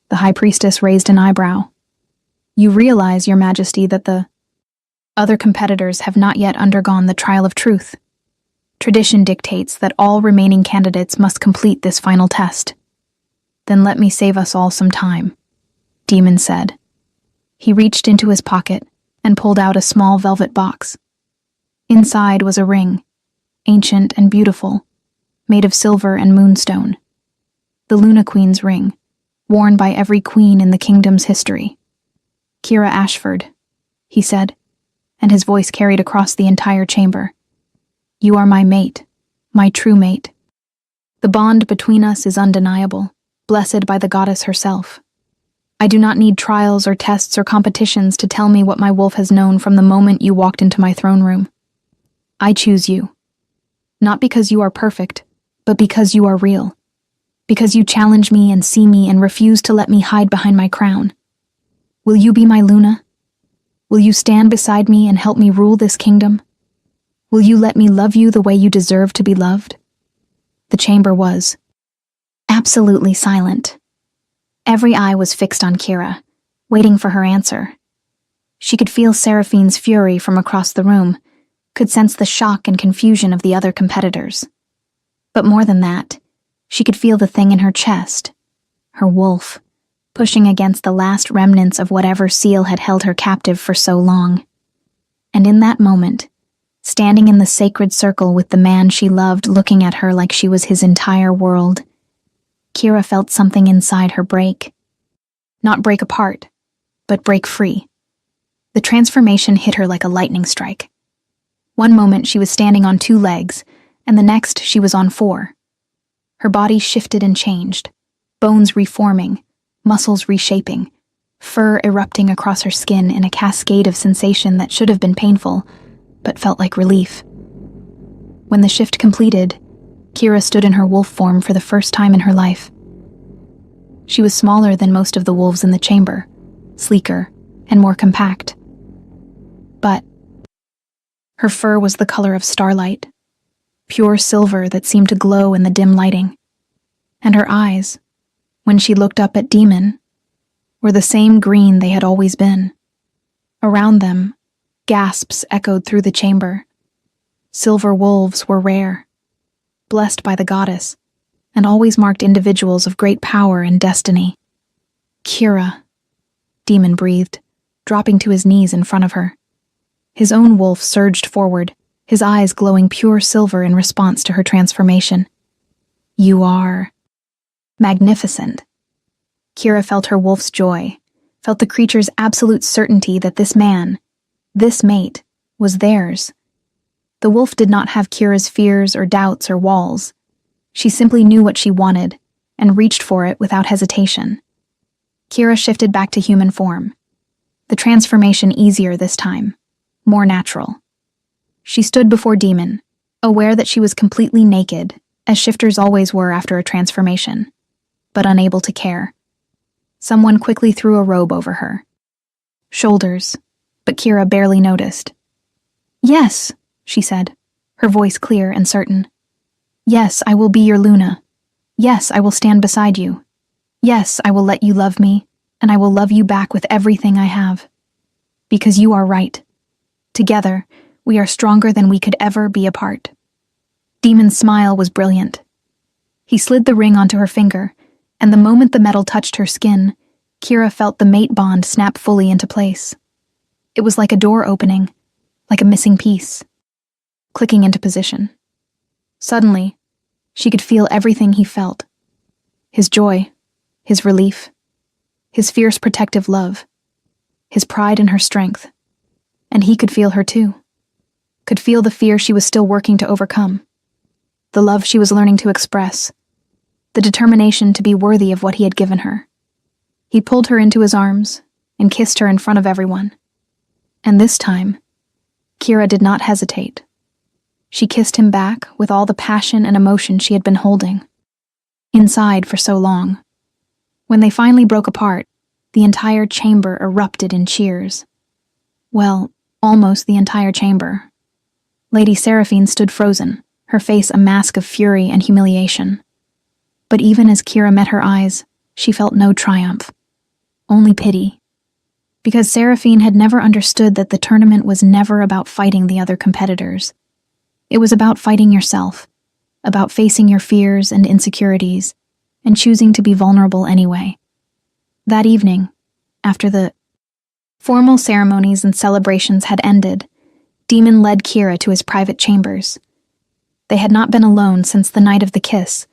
The high priestess raised an eyebrow. You realize, Your Majesty, that the other competitors have not yet undergone the trial of truth. Tradition dictates that all remaining candidates must complete this final test. Then let me save us all some time, Demon said. He reached into his pocket and pulled out a small velvet box. Inside was a ring, ancient and beautiful, made of silver and moonstone. The Luna Queen's ring, worn by every queen in the kingdom's history. Kira Ashford, he said, and his voice carried across the entire chamber. You are my mate, my true mate. The bond between us is undeniable, blessed by the goddess herself. I do not need trials or tests or competitions to tell me what my wolf has known from the moment you walked into my throne room. I choose you. Not because you are perfect, but because you are real. Because you challenge me and see me and refuse to let me hide behind my crown. Will you be my Luna? Will you stand beside me and help me rule this kingdom? Will you let me love you the way you deserve to be loved? The chamber was absolutely silent. Every eye was fixed on Kira, waiting for her answer. She could feel Seraphine's fury from across the room, could sense the shock and confusion of the other competitors. But more than that, she could feel the thing in her chest, her wolf, pushing against the last remnants of whatever seal had held her captive for so long. And in that moment, standing in the sacred circle with the man she loved looking at her like she was his entire world, Kira felt something inside her break. Not break apart, but break free. The transformation hit her like a lightning strike. One moment she was standing on 2 legs, and the next she was on 4. Her body shifted and changed, bones reforming, muscles reshaping, fur erupting across her skin in a cascade of sensation that should have been painful, but felt like relief. When the shift completed, Kira stood in her wolf form for the first time in her life. She was smaller than most of the wolves in the chamber, sleeker and more compact. But her fur was the color of starlight, pure silver that seemed to glow in the dim lighting. And her eyes, when she looked up at Demon, were the same green they had always been. Around them, gasps echoed through the chamber. Silver wolves were rare, blessed by the goddess, and always marked individuals of great power and destiny. Kira, Demon breathed, dropping to his knees in front of her. His own wolf surged forward, his eyes glowing pure silver in response to her transformation. You are magnificent. Kira felt her wolf's joy, felt the creature's absolute certainty that this man, this mate, was theirs. The wolf did not have Kira's fears or doubts or walls. She simply knew what she wanted and reached for it without hesitation. Kira shifted back to human form. The transformation easier this time, more natural. She stood before Demon, aware that she was completely naked, as shifters always were after a transformation, but unable to care. Someone quickly threw a robe over her. Shoulders, but Kira barely noticed. Yes, she said, her voice clear and certain. Yes, I will be your Luna. Yes, I will stand beside you. Yes, I will let you love me, and I will love you back with everything I have. Because you are right. Together, we are stronger than we could ever be apart. Demon's smile was brilliant. He slid the ring onto her finger, and the moment the metal touched her skin, Kira felt the mate bond snap fully into place. It was like a door opening, like a missing piece, clicking into position. Suddenly, she could feel everything he felt. His joy, his relief, his fierce protective love, his pride in her strength. And he could feel her too. Could feel the fear she was still working to overcome, the love she was learning to express, the determination to be worthy of what he had given her. He pulled her into his arms and kissed her in front of everyone. And this time, Kira did not hesitate. She kissed him back with all the passion and emotion she had been holding inside for so long. When they finally broke apart, the entire chamber erupted in cheers. Well, almost the entire chamber. Lady Seraphine stood frozen, her face a mask of fury and humiliation. But even as Kira met her eyes, she felt no triumph, only pity. Because Seraphine had never understood that the tournament was never about fighting the other competitors. It was about fighting yourself, about facing your fears and insecurities, and choosing to be vulnerable anyway. That evening, after the formal ceremonies and celebrations had ended, Demon led Kira to his private chambers. They had not been alone since the night of the kiss,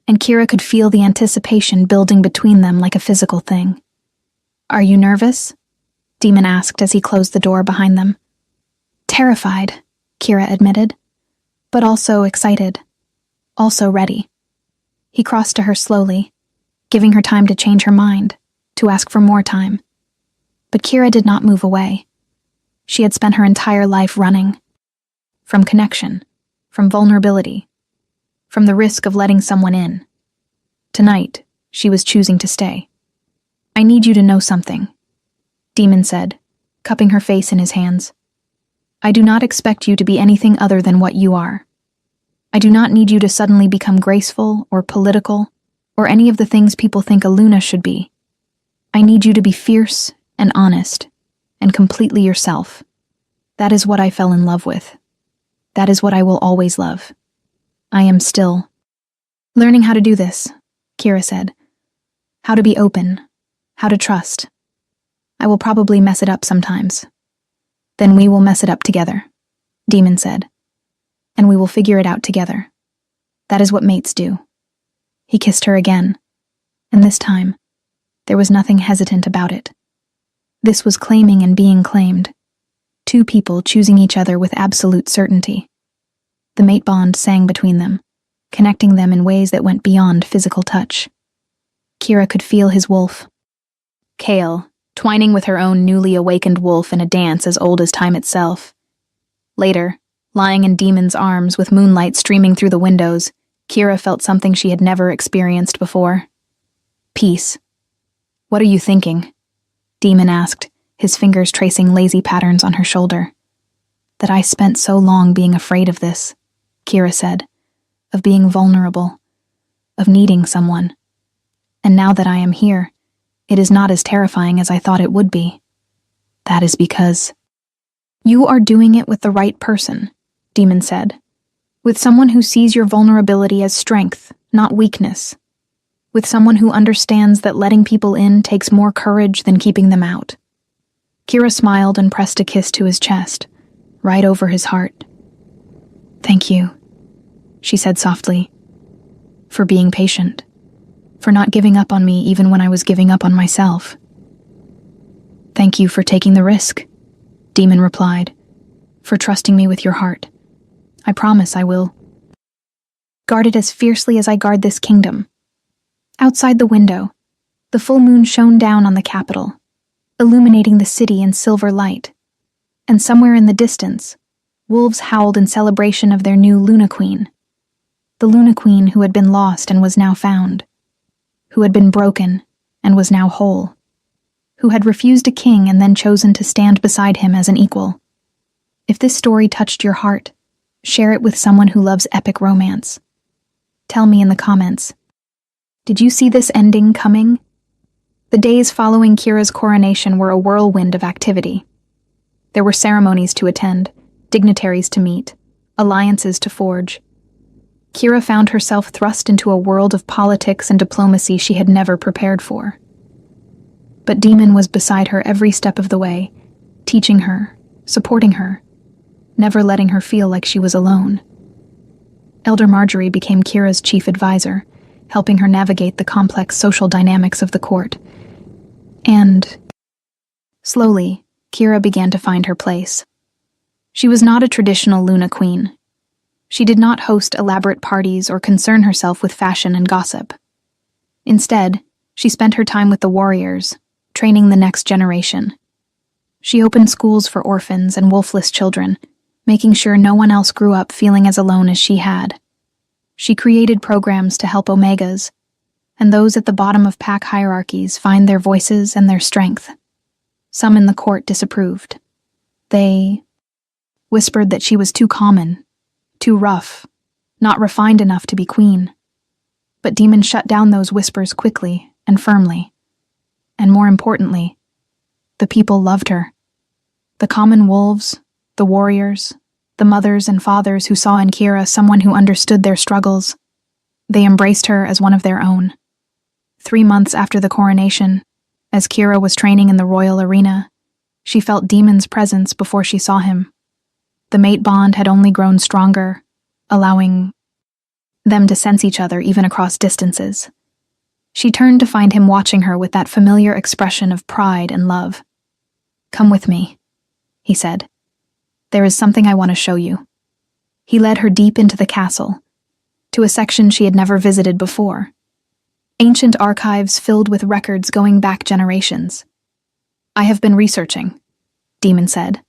and Kira could feel the anticipation building between them like a physical thing. Are you nervous? Demon asked as he closed the door behind them. Terrified, Kira admitted, but also excited, also ready. He crossed to her slowly, giving her time to change her mind, to ask for more time. But Kira did not move away. She had spent her entire life running. From connection, from vulnerability, from the risk of letting someone in. Tonight, she was choosing to stay. I need you to know something, Demon said, cupping her face in his hands. I do not expect you to be anything other than what you are. I do not need you to suddenly become graceful or political or any of the things people think a Luna should be. I need you to be fierce and honest and completely yourself. That is what I fell in love with. That is what I will always love. I am still learning how to do this, Kira said. How to be open, How to trust. I will probably mess it up sometimes. Then we will mess it up together, Demon said. And we will figure it out together. That is what mates do. He kissed her again, and this time, there was nothing hesitant about it. This was claiming and being claimed. Two people choosing each other with absolute certainty. The mate bond sang between them, connecting them in ways that went beyond physical touch. Kira could feel his wolf, Kale, twining with her own newly awakened wolf in a dance as old as time itself. Later, lying in Demon's arms with moonlight streaming through the windows, Kira felt something she had never experienced before. Peace. What are you thinking? Demon asked, his fingers tracing lazy patterns on her shoulder. That I spent so long being afraid of this, Kira said, of being vulnerable, of needing someone. And now that I am here, it is not as terrifying as I thought it would be. That is because you are doing it with the right person, Demon said. With someone who sees your vulnerability as strength, not weakness. With someone who understands that letting people in takes more courage than keeping them out. Kira smiled and pressed a kiss to his chest, right over his heart. Thank you, she said softly, for being patient. For not giving up on me even when I was giving up on myself. Thank you for taking the risk, Demon replied, for trusting me with your heart. I promise I will guard it as fiercely as I guard this kingdom. Outside the window, the full moon shone down on the capital, illuminating the city in silver light. And somewhere in the distance, wolves howled in celebration of their new Luna Queen. The Luna Queen who had been lost and was now found. Who had been broken and was now whole, who had refused a king and then chosen to stand beside him as an equal. If this story touched your heart, share it with someone who loves epic romance. Tell me in the comments, did you see this ending coming? The days following Kira's coronation were a whirlwind of activity. There were ceremonies to attend, dignitaries to meet, alliances to forge. Kira found herself thrust into a world of politics and diplomacy she had never prepared for. But Demon was beside her every step of the way, teaching her, supporting her, never letting her feel like she was alone. Elder Marjorie became Kira's chief advisor, helping her navigate the complex social dynamics of the court. And slowly, Kira began to find her place. She was not a traditional Luna Queen. She did not host elaborate parties or concern herself with fashion and gossip. Instead, she spent her time with the warriors, training the next generation. She opened schools for orphans and wolfless children, making sure no one else grew up feeling as alone as she had. She created programs to help Omegas, and those at the bottom of pack hierarchies find their voices and their strength. Some in the court disapproved. They whispered that she was too common, too rough, not refined enough to be queen. But Demon shut down those whispers quickly and firmly. And more importantly, the people loved her. The common wolves, the warriors, the mothers and fathers who saw in Kira someone who understood their struggles. They embraced her as one of their own. 3 months after the coronation, as Kira was training in the royal arena, she felt Demon's presence before she saw him. The mate bond had only grown stronger, allowing them to sense each other even across distances. She turned to find him watching her with that familiar expression of pride and love. "Come with me," he said. "There is something I want to show you." He led her deep into the castle, to a section she had never visited before. Ancient archives filled with records going back generations. "I have been researching," Demon said,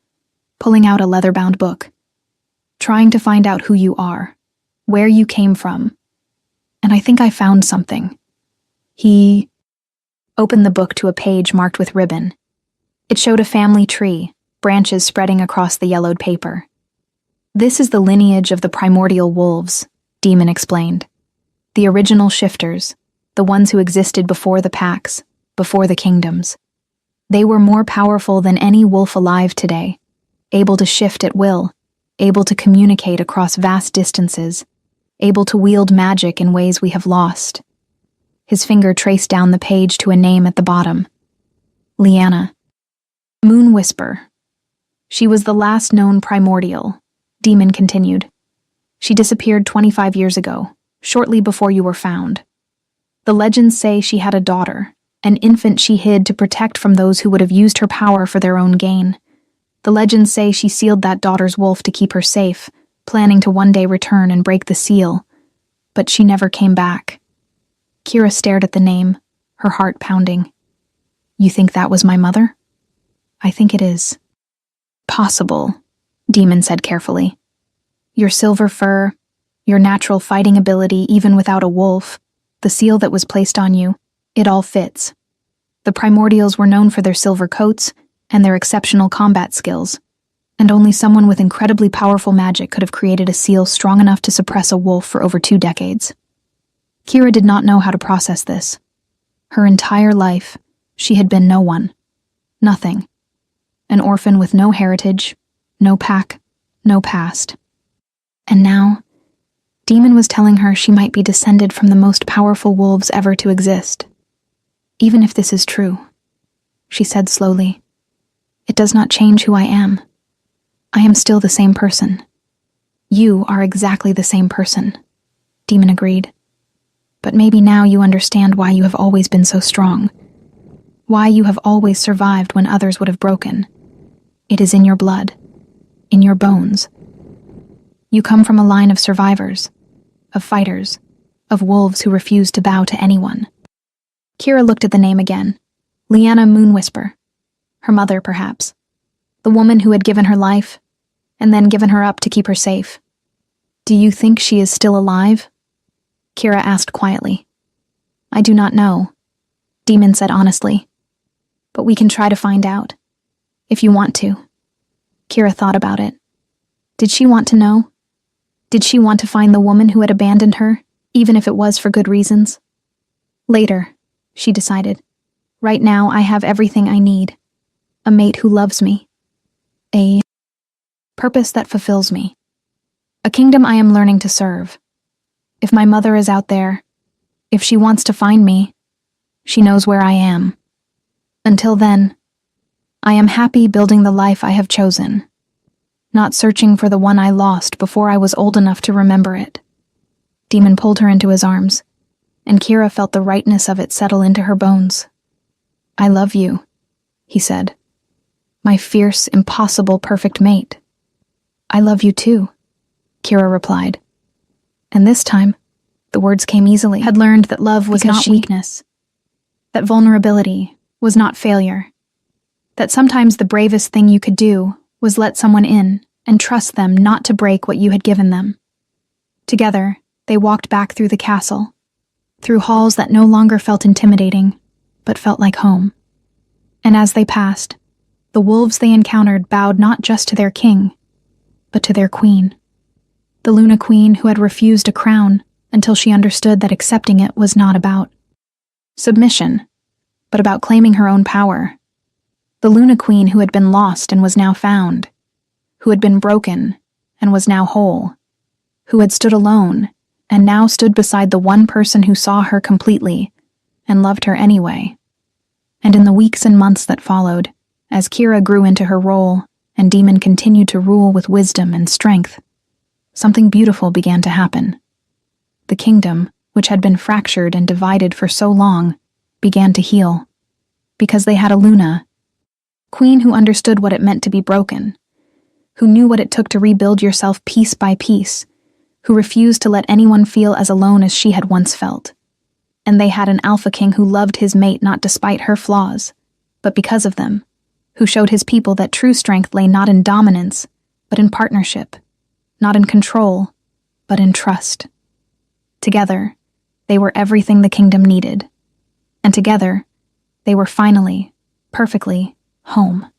pulling out a leather-bound book. "Trying to find out who you are, where you came from, and I think I found something." He opened the book to a page marked with ribbon. It showed a family tree, branches spreading across the yellowed paper. "This is the lineage of the primordial wolves," Demon explained. "The original shifters, the ones who existed before the packs, before the kingdoms. They were more powerful than any wolf alive today, able to shift at will, able to communicate across vast distances, able to wield magic in ways we have lost." His finger traced down the page to a name at the bottom, Liana. Moon Whisper. She was the last known primordial, Demon continued. She disappeared 25 years ago, shortly before you were found. The legends say she had a daughter, an infant she hid to protect from those who would have used her power for their own gain. The legends say she sealed that daughter's wolf to keep her safe, planning to one day return and break the seal. But she never came back. Kira stared at the name, her heart pounding. You think that was my mother? I think it is. Possible, Demon said carefully. Your silver fur, your natural fighting ability even without a wolf, the seal that was placed on you, it all fits. The primordials were known for their silver coats and their exceptional combat skills, and only someone with incredibly powerful magic could have created a seal strong enough to suppress a wolf for over 2 decades. Kira did not know how to process this. Her entire life, she had been no one. Nothing. An orphan with no heritage, no pack, no past. And now, Demon was telling her she might be descended from the most powerful wolves ever to exist. Even if this is true, she said slowly, it does not change who I am. I am still the same person. You are exactly the same person, Demon agreed. But maybe now you understand why you have always been so strong. Why you have always survived when others would have broken. It is in your blood, in your bones. You come from a line of survivors, of fighters, of wolves who refuse to bow to anyone. Kira looked at the name again. Liana Moon Whisper. Her mother, perhaps. The woman who had given her life, and then given her up to keep her safe. Do you think she is still alive? Kira asked quietly. I do not know, Demon said honestly. But we can try to find out. If you want to. Kira thought about it. Did she want to know? Did she want to find the woman who had abandoned her, even if it was for good reasons? Later, she decided. Right now I have everything I need. A mate who loves me. A purpose that fulfills me. A kingdom I am learning to serve. If my mother is out there, if she wants to find me, she knows where I am. Until then, I am happy building the life I have chosen, not searching for the one I lost before I was old enough to remember it. Demon pulled her into his arms, and Kira felt the rightness of it settle into her bones. I love you, he said. My fierce, impossible, perfect mate. I love you too, Kira replied. And this time, the words came easily. Had learned that love was not weakness, that vulnerability was not failure, that sometimes the bravest thing you could do was let someone in and trust them not to break what you had given them. Together, they walked back through the castle, through halls that no longer felt intimidating, but felt like home. And as they passed, the wolves they encountered bowed not just to their king, but to their queen. The Luna Queen who had refused a crown until she understood that accepting it was not about submission, but about claiming her own power. The Luna Queen who had been lost and was now found, who had been broken and was now whole, who had stood alone and now stood beside the one person who saw her completely and loved her anyway. And in the weeks and months that followed, as Kira grew into her role and Demon continued to rule with wisdom and strength, something beautiful began to happen. The kingdom, which had been fractured and divided for so long, began to heal, because they had a Luna, queen who understood what it meant to be broken, who knew what it took to rebuild yourself piece by piece, who refused to let anyone feel as alone as she had once felt. And they had an Alpha King who loved his mate not despite her flaws, but because of them, who showed his people that true strength lay not in dominance, but in partnership, not in control, but in trust. Together, they were everything the kingdom needed. And together, they were finally, perfectly, home.